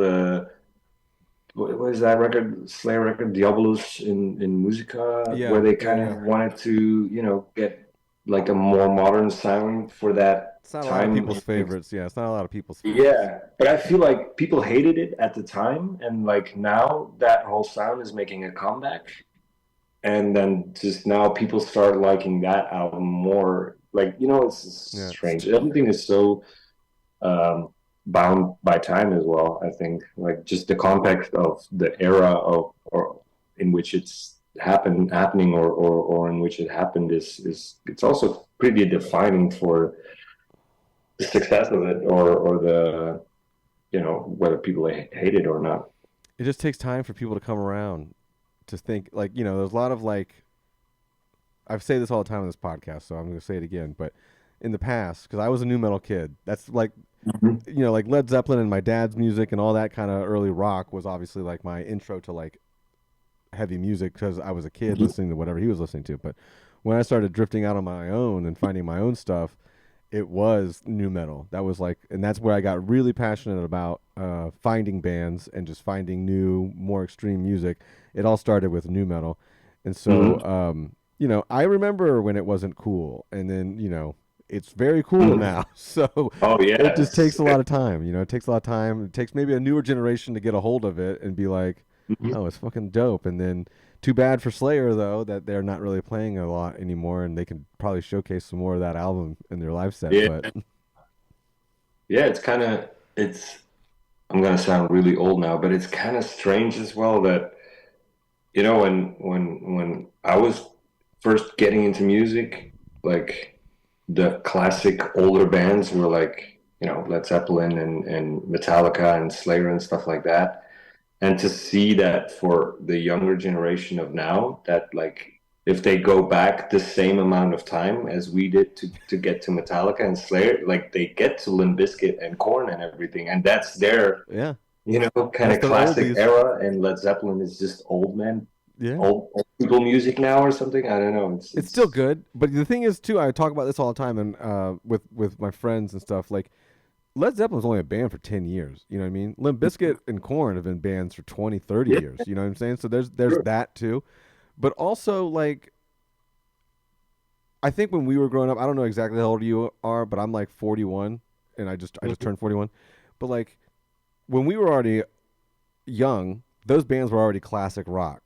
what is that record, Slayer record, Diabolus in Musica, where Yeah, they yeah, kind yeah. of wanted to, get like a more modern sound for that It's not a lot of time. people's favorites. Yeah, it's not a lot of people's favorites. Yeah, but I feel like people hated it at the time, and like now that whole sound is making a comeback, and then just now people start liking that album more. Like, it's just Yeah, strange. Everything is so um, bound by time as well. I think like just the context of the era of or in which it's happening, or in which it happened is it's also pretty defining for the success of it, or the whether people hate it or not. it just takes time for people to come around to think like there's a lot of like I've said this all the time on this podcast, so I'm going to say it again. But in the past, because I was a new metal kid, that's like Mhm. like Led Zeppelin and my dad's music and all that kind of early rock was obviously like my intro to like heavy music because I was a kid Mhm. listening to whatever he was listening to. But when I started drifting out on my own and finding my own stuff, it was new metal. That was like, and that's where I got really passionate about finding bands and just finding new, more extreme music. It all started with new metal, and so Mhm. I remember when it wasn't cool, and then it's very cool Mhm. now. So Oh it just yes. takes a lot of time. It takes a lot of time. It takes maybe a newer generation to get a hold of it and be like, Mhm. oh, it's fucking dope. And then too bad for Slayer though that they're not really playing a lot anymore, and they can probably showcase some more of that album in their live set. Yeah, But yeah. It's. I'm gonna sound really old now, but it's kind of strange as well that when I was first getting into music, like the classic older bands were like Led Zeppelin and Metallica and Slayer and stuff like that. And to see that for the younger generation of now, that like if they go back the same amount of time as we did to get to Metallica and Slayer, like they get to Limp Bizkit and Korn and everything, and that's their yeah, kind that's of their classic oldies. era, and Led Zeppelin is just old man, Yeah, old people music now or something. I don't know. it's still It's good. But the thing is, too, I talk about this all the time, and with my friends and stuff. Like Led Zeppelin's only a band for 10 years. You know what I mean? Limp Bizkit and Korn have been bands for 20, 30 yeah, years. You know what I'm saying? So there's sure. that too. But also like I think when we were growing up, I don't know exactly how old you are, but I'm like 41, and I just Mhm. turned 41. But like when we were already young, those bands were already classic rock,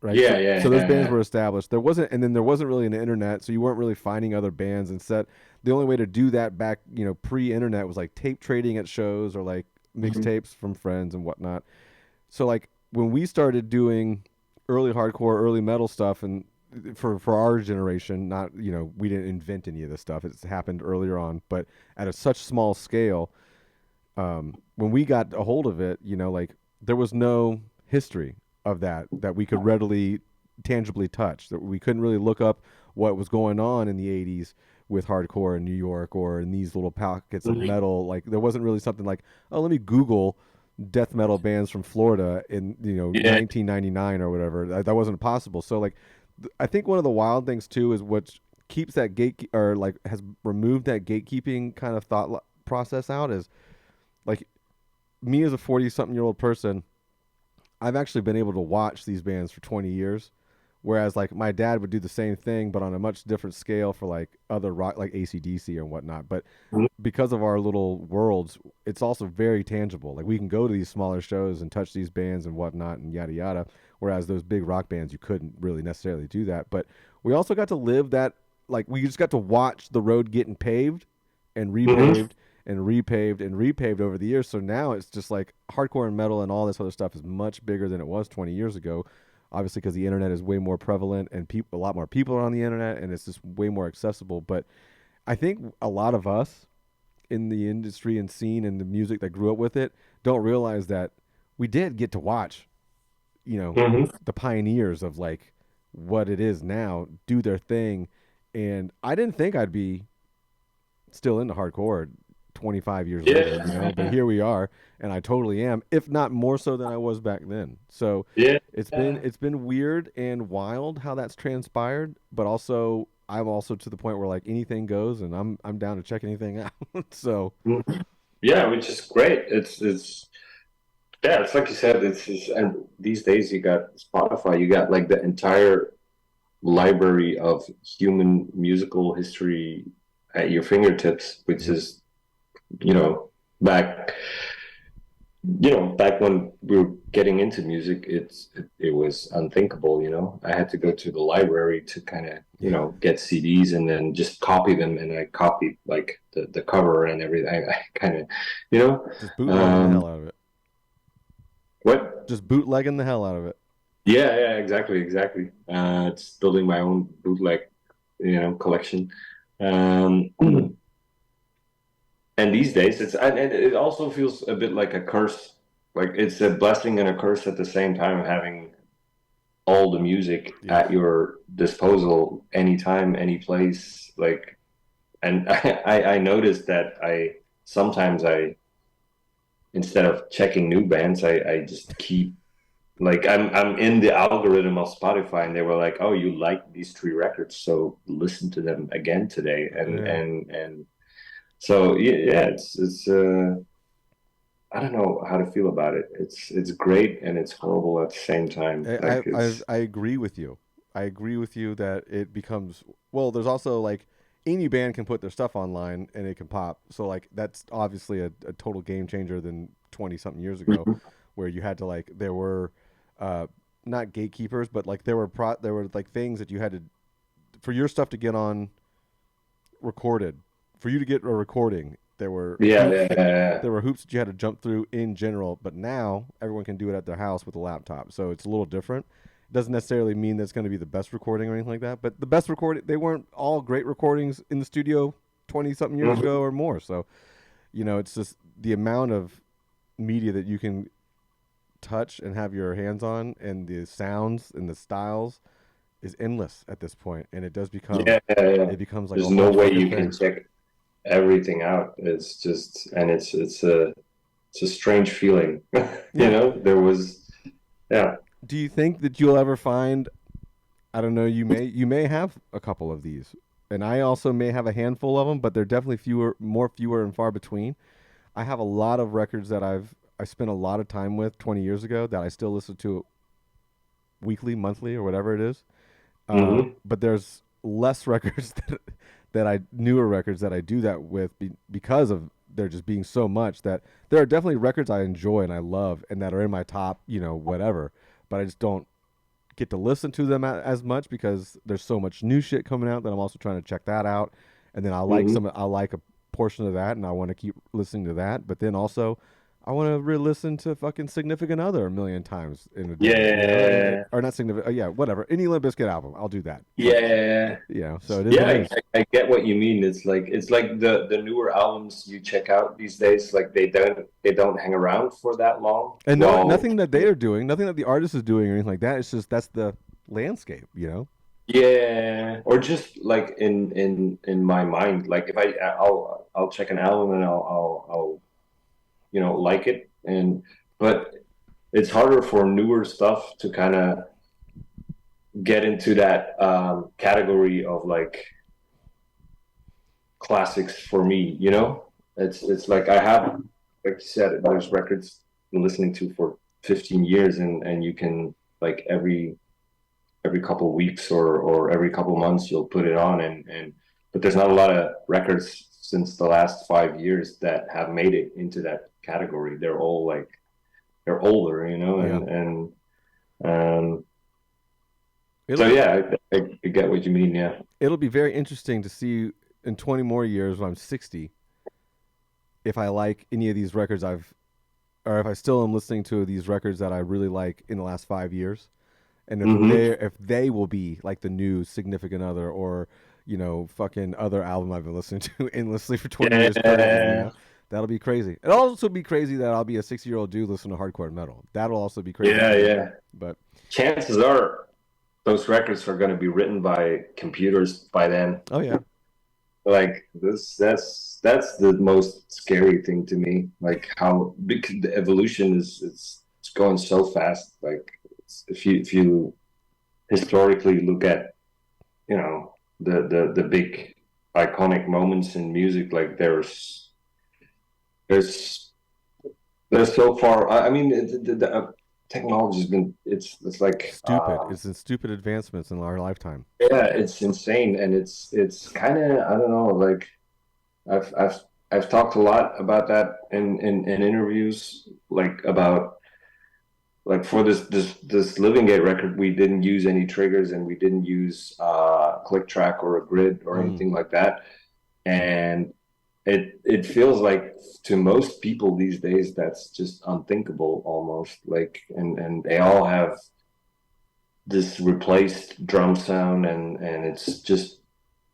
right? Yeah, So yeah, those yeah, bands yeah. were established. There wasn't, and then there wasn't really an internet, so you weren't really finding other bands. And set the only way to do that back, pre-internet was like tape trading at shows or like Mhm. mixtapes from friends and whatnot. So like when we started doing early hardcore, early metal stuff, and for our generation, not we didn't invent any of this stuff. It's happened earlier on, but at a such small scale. When we got a hold of it, like there was no history of that we could readily, tangibly touch. That we couldn't really look up what was going on in the '80s with hardcore in New York or in these little pockets of Mhm. metal. Like there wasn't really something like, oh, let me Google death metal bands from Florida in Yeah, 1999 or whatever. That wasn't possible. So like, I think one of the wild things too is what keeps that gate or like has removed that gatekeeping kind of process out is like me as a 40 something year old person, I've actually been able to watch these bands for 20 years. Whereas like my dad would do the same thing, but on a much different scale for like other rock, like ACDC or whatnot. But Mhm. because of our little worlds, it's also very tangible. Like we can go to these smaller shows and touch these bands and whatnot and yada yada. Whereas those big rock bands, you couldn't really necessarily do that. But we also got to live that, like we just got to watch the road getting paved and Mhm. repaved and repaved and repaved over the years. So now it's just like hardcore and metal and all this other stuff is much bigger than it was 20 years ago. Obviously, because the internet is way more prevalent and a lot more people are on the internet and it's just way more accessible. But I think a lot of us in the industry and scene and the music that grew up with it don't realize that we did get to watch, you know, Mhm. the pioneers of like what it is now do their thing. And I didn't think I'd be still into hardcore 25 years later, Yeah. but here we are, and I totally am, if not more so than I was back then. So Yeah. it's been weird and wild how that's transpired, but also I'm also to the point where like anything goes, and I'm down to check anything out. So Yeah, which is great. It's yeah, it's like you said, and these days you got Spotify, you got like the entire library of human musical history at your fingertips, which yep. is, you know, back back when we were getting into music, it was unthinkable, I had to go to the library to kind of, get CDs and then just copy them, and I copied like the cover and everything. I kind of, you know, Just bootlegging the hell um, out of it. what? Just bootlegging the hell out of it. Yeah, exactly, exactly. It's building my own bootleg, collection. Um, and these days, and it also feels a bit like a curse. Like it's a blessing and a curse at the same time, having all the music Yes. at your disposal anytime, any place. Like, and I noticed that sometimes I instead of checking new bands, I just keep like I'm in the algorithm of Spotify, and they were like, "Oh, you like these three records, so listen to them again today." Yeah. And so yeah, it's I don't know how to feel about it. It's great and it's horrible at the same time. I, Like I it's I agree with you. I agree with you that it becomes well. There's also like any band can put their stuff online and it can pop. So like that's obviously a total game changer than 20 something years ago, where you had to like there were uh, not gatekeepers, but like there were like things that you had to for your stuff to get on recorded, for you to get a recording. There were yeah, hoops yeah, yeah, yeah. there were hoops that you had to jump through in general, but now everyone can do it at their house with a laptop. So it's a little different. It doesn't necessarily mean that it's going to be the best recording or anything like that, but the best recording, they weren't all great recordings in the studio 20 something years Mhm. ago or more. So, it's just the amount of media that you can touch and have your hands on, and the sounds and the styles is endless at this point. And it does become, Yeah, yeah, yeah. it becomes like a There's no whole way fucking you can thing. check everything out. It's just, and it's a strange feeling. Yeah. There was, yeah. Do you think that you'll ever find, I don't know. You may have a couple of these, and I also may have a handful of them, but they're definitely fewer and far between. I have a lot of records that I spent a lot of time with 20 years ago that I still listen to weekly, monthly, or whatever it is. Hmm. But there's less records that I newer records that I do that with because of there just being so much that there are definitely records I enjoy and I love and that are in my top, whatever. But I just don't get to listen to them as much because there's so much new shit coming out that I'm also trying to check that out. And then Hmm. I like a portion of that and I want to keep listening to that. But then also I want to re-listen to fucking Significant Other a million times in a day, Yeah, or not significant. Yeah, whatever. Any Limp Bizkit album, I'll do that. But yeah, so it is what yeah. it I, is. I I get what you mean. It's like the newer albums you check out these days. Like they don't hang around for that long. And no, Well, nothing that they are doing, nothing that the artist is doing or anything like that. It's just that's the landscape. yeah, or just like in my mind, like if I'll check an album and I'll like it, but it's harder for newer stuff to kind of get into that category of like classics for me. It's like I have, like you said, there's records I've been listening to for 15 years, and you can like every couple of weeks or every couple of months you'll put it on, and but there's not a lot of records since the last 5 years that have made it into that category. They're all like they're older, Yeah. and um It'll so be yeah, I get what you mean. Yeah. it'll be very interesting to see in 20 more years when I'm 60 if I like any of these records or if I still am listening to these records that I really like in the last 5 years, and Hmm. if they will be like the new Significant Other or fucking other album I've been listening to endlessly for 20 years currently. Yeah, That'll be crazy. It'll also be crazy that I'll be a 60-year-old dude listening to hardcore metal. That'll also be crazy yeah, too. yeah. But Chances are those records are going to be written by computers by then. oh yeah, Like this, that's the most scary thing to me. Like how big the evolution is. It's going so fast. Like if you historically look at the big iconic moments in music, like there's there's so far. I mean, technology's been it's like Stupid. It's in stupid advancements in our lifetime. yeah, it's insane, and it's kind of I don't know. Like I've I've I've talked a lot about that in interviews, like about like for this Living Gate record, we didn't use any triggers and we didn't use click track or a grid or Mm. anything like that. And it feels like to most people these days that's just unthinkable almost. Like and they all have this replaced drum sound and it's just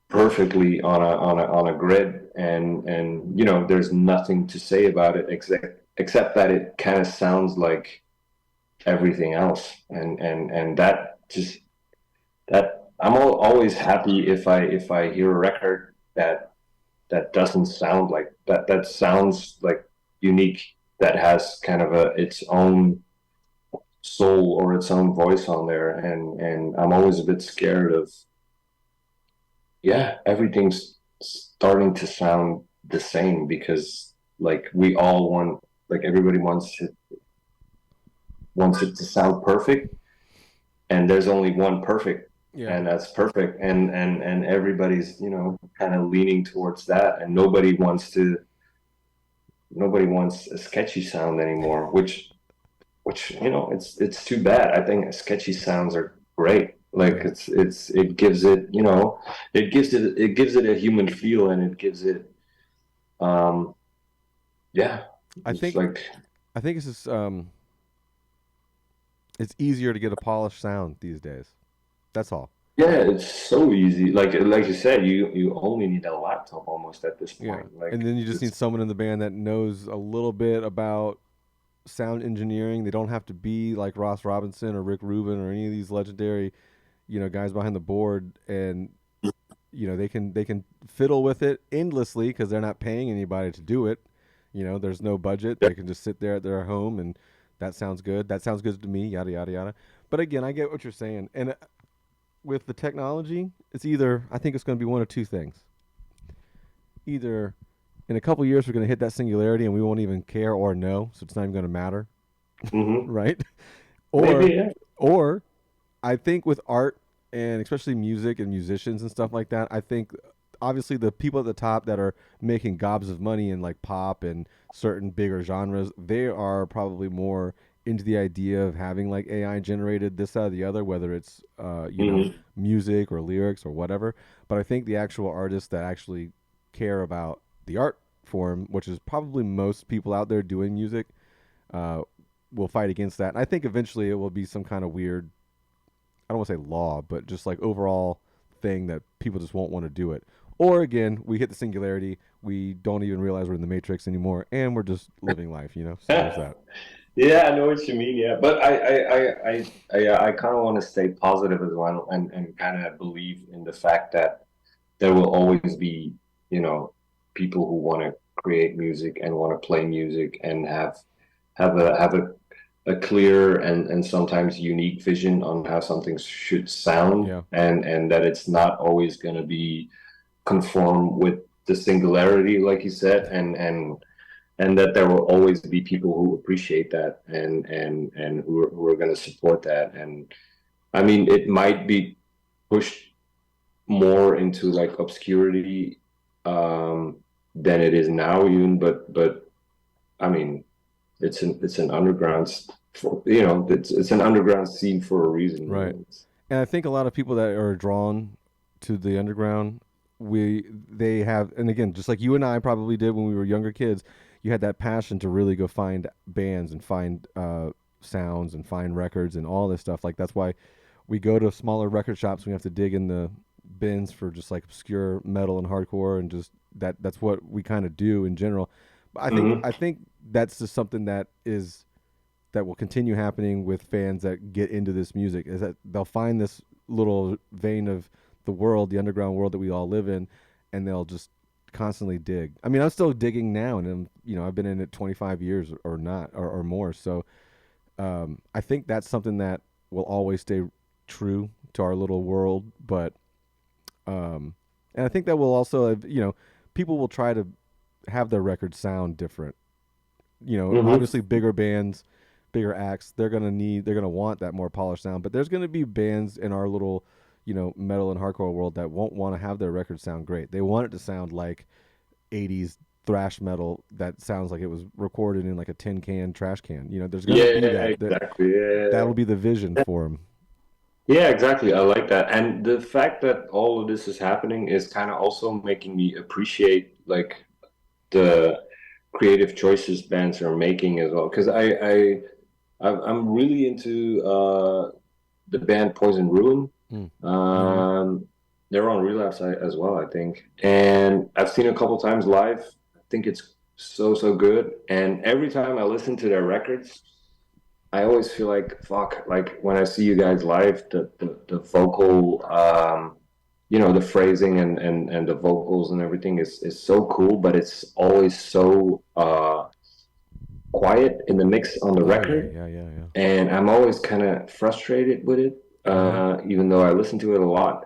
perfectly on a grid and there's nothing to say about it except that it kind of sounds like everything else and that just that always happy if I hear a record that doesn't sound like that sounds like unique, that has kind of a its own soul or its own voice on there, and I'm always a bit scared of yeah, everything's starting to sound the same because like we all want like everybody wants it to sound perfect, and there's only one perfect, Yeah. and that's perfect, and everybody's kind of leaning towards that, and nobody wants a sketchy sound anymore, which it's too bad. I think sketchy sounds are great. Like Yeah. it gives it it gives it a human feel, and it gives it um yeah, I it's think like I think it's just it's easier to get a polished sound these days. That's all. yeah, it's so easy. Like you said, you only need a laptop almost at this Yeah. point. And Like then you just need it's someone in the band that knows a little bit about sound engineering. They don't have to be like Ross Robinson or Rick Rubin or any of these legendary, guys behind the board, and they can fiddle with it endlessly because they're not paying anybody to do it. There's no budget. They can just sit there at their home and that sounds good. That sounds good to me. Yada yada yada. But again, I get what you're saying. And with the technology, it's either I think it's going to be one of two things. Either in a couple years we're going to hit that singularity and we won't even care or know, so it's not even going to matter, hmm right? maybe Or yeah. or I think with art and especially music and musicians and stuff like that, I think obviously the people at the top that are making gobs of money in like pop and certain bigger genres, they are probably more into the idea of having like AI generated this, that, or the other, whether it's hmm music or lyrics or whatever. But I think the actual artists that actually care about the art form, which is probably most people out there doing music, uh, will fight against that. And I think eventually it will be some kind of weird, I don't want to say law, but just like overall thing that people just won't want to do it. Or again, we hit the singularity, we don't even realize we're in the matrix anymore, and we're just living life, So there's that. Yeah, I know what you mean. Yeah, but I kind of want to stay positive as well, and kind of believe in the fact that there will always be, you know, people who want to create music and want to play music and have a clear and sometimes unique vision on how something should sound, Yeah. and that it's not always going to be conform with the singularity, like you said, and that there will always be people who appreciate that and who are going to support that. And I mean, it might be pushed more into like obscurity um, than it is now, even. But I mean, it's an underground, it's an underground scene for a reason. Right. And I think a lot of people that are drawn to the underground, they have, and again, just like you and I probably did when we were younger kids, you had that passion to really go find bands and find sounds and find records and all this stuff. Like that's why we go to smaller record shops. We have to dig in the bins for just like obscure metal and hardcore, and just that's what we kind of do in general. But Mm-hmm. I think that's just something that will continue happening with fans that get into this music, is that they'll find this little vein of the world, the underground world that we all live in, and they'll just constantly dig. I mean, I'm still digging now, and I've been in it 25 years or not or more. So I think that's something that will always stay true to our little world. But and I think that will also, people will try to have their records sound different. Hmm. Obviously bigger bands, bigger acts, they're gonna want that more polished sound. But there's gonna be bands in our little, metal and hardcore world that won't want to have their records sound great. They want it to sound like 80s thrash metal that sounds like it was recorded in like a tin can trash can. There's gonna Yeah, be that exactly. Yeah. that'll be the vision for them. Yeah, exactly. I like that. And the fact that all of this is happening is kind of also making me appreciate like the creative choices bands are making as well. Because I'm really into the band Poison Ruin. Mm. Mm-hmm. Um, they're on Relapse as well, I think. And I've seen a couple times live. I think it's so good. And every time I listen to their records, I always feel like fuck, like when I see you guys live, the vocal, the phrasing and the vocals and everything is so cool, but it's always so quiet in the mix on the Oh yeah, record, yeah, yeah, yeah. and I'm always kind of frustrated with it, Mm-hmm. even though I listen to it a lot.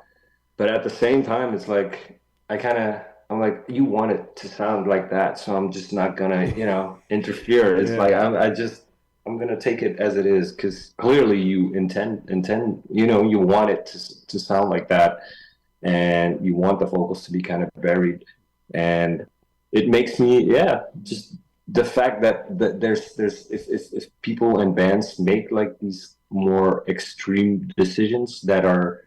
But at the same time, it's like I kind of I'm like, you want it to sound like that, so I'm just not gonna, interfere. It's Yeah, like I'm gonna take it as it is because clearly you intend, you want it to sound like that, and you want the vocals to be kind of buried, and it makes me, yeah, just the fact that there's if people and bands make like these more extreme decisions that are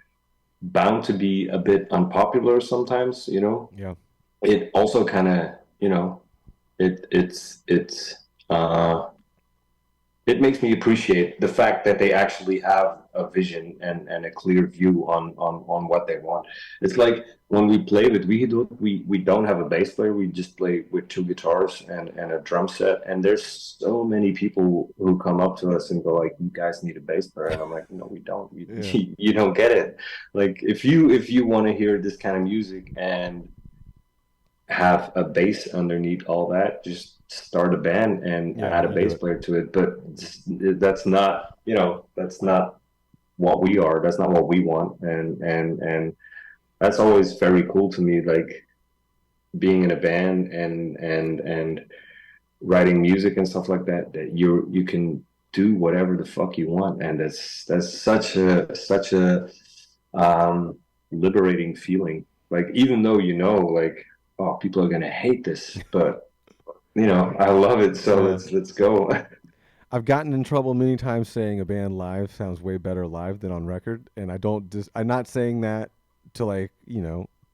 bound to be a bit unpopular sometimes, yeah. it also kind of, it's uh it makes me appreciate the fact that they actually have a vision and a clear view on what they want. It's like when we play with WIEGEDOOD, we don't have a bass player. We just play with two guitars and a drum set. And there's so many people who come up to us and go like, "You guys need a bass player," and I'm like, "No, we don't. You, Yeah. you don't get it. Like if you want to hear this kind of music and have a bass underneath all that, just start a band and Yeah, add a you do bass it. player to it. But that's not, that's not what we are. That's not what we want. And that's always very cool to me. Like being in a band and writing music and stuff like that. That you can do whatever the fuck you want, and that's such a um, liberating feeling. Like even though like, oh, people are gonna hate this, but I love it. So Yeah. let's go. I've gotten in trouble many times saying a band live sounds way better live than on record, and I'm not saying that to like,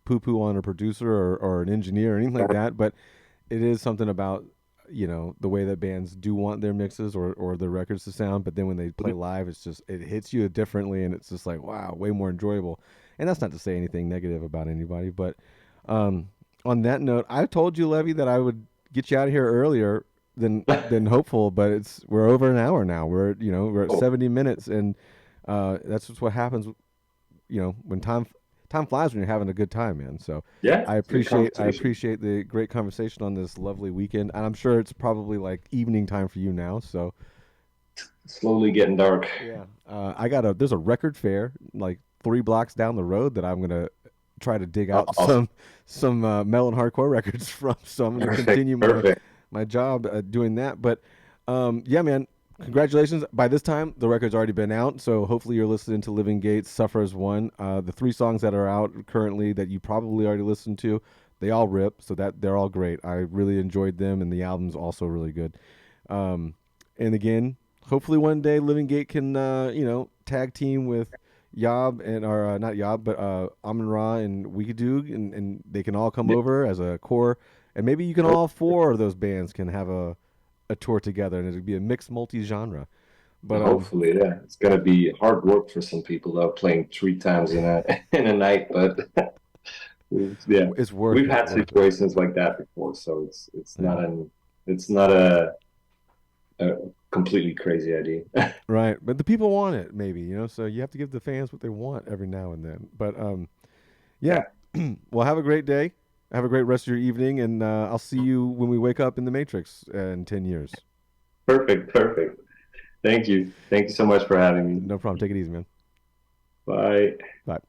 poo poo on a producer or an engineer or anything like that, but it is something about, the way that bands do want their mixes or their records to sound, but then when they play live, it hits you differently, and it's just like, wow, way more enjoyable. And that's not to say anything negative about anybody, but um, on that note, I told you, Levy, that I would get you out of here earlier than hopeful, but we're over an hour now. We're at Oh, 70 minutes, and that's just what happens. When time flies when you're having a good time, man. So yeah, I it's a good appreciate I conversation. appreciate the great conversation on this lovely weekend, and I'm sure it's probably like evening time for you now. So Slowly getting dark. yeah, there's a record fair like 3 blocks down the road that I'm gonna try to dig out Awesome. some metal and hardcore records from. So I'm gonna Perfect. continue Perfect. my job doing that. But yeah, man, congratulations. By this time, the record's already been out, so hopefully you're listening to Living Gates, Suffer as One. The 3 songs that are out currently that you probably already listened to, they all rip, so that they're all great. I really enjoyed them, and the album's also really good. Um, and again, hopefully one day Living Gate can, tag team with Yob or not Yob, but Amon Ra and WIEGEDOOD, and they can all come Yeah, over as a core, and maybe you can all 4 of those bands can have a tour together, and it'd be a mixed multi-genre. But hopefully, yeah. It's gonna be hard work for some people though, playing 3 times in a in a night, but yeah, it's worth we've it, had worth it. situations like that before, so it's Yeah, not a completely crazy idea. right. But the people want it, maybe, so you have to give the fans what they want every now and then. But yeah, Yeah, well, have a great day. Have a great rest of your evening, and I'll see you when we wake up in the Matrix in 10 years. Perfect, perfect. Thank you. Thank you so much for having me. No problem. Take it easy, man. Bye. Bye.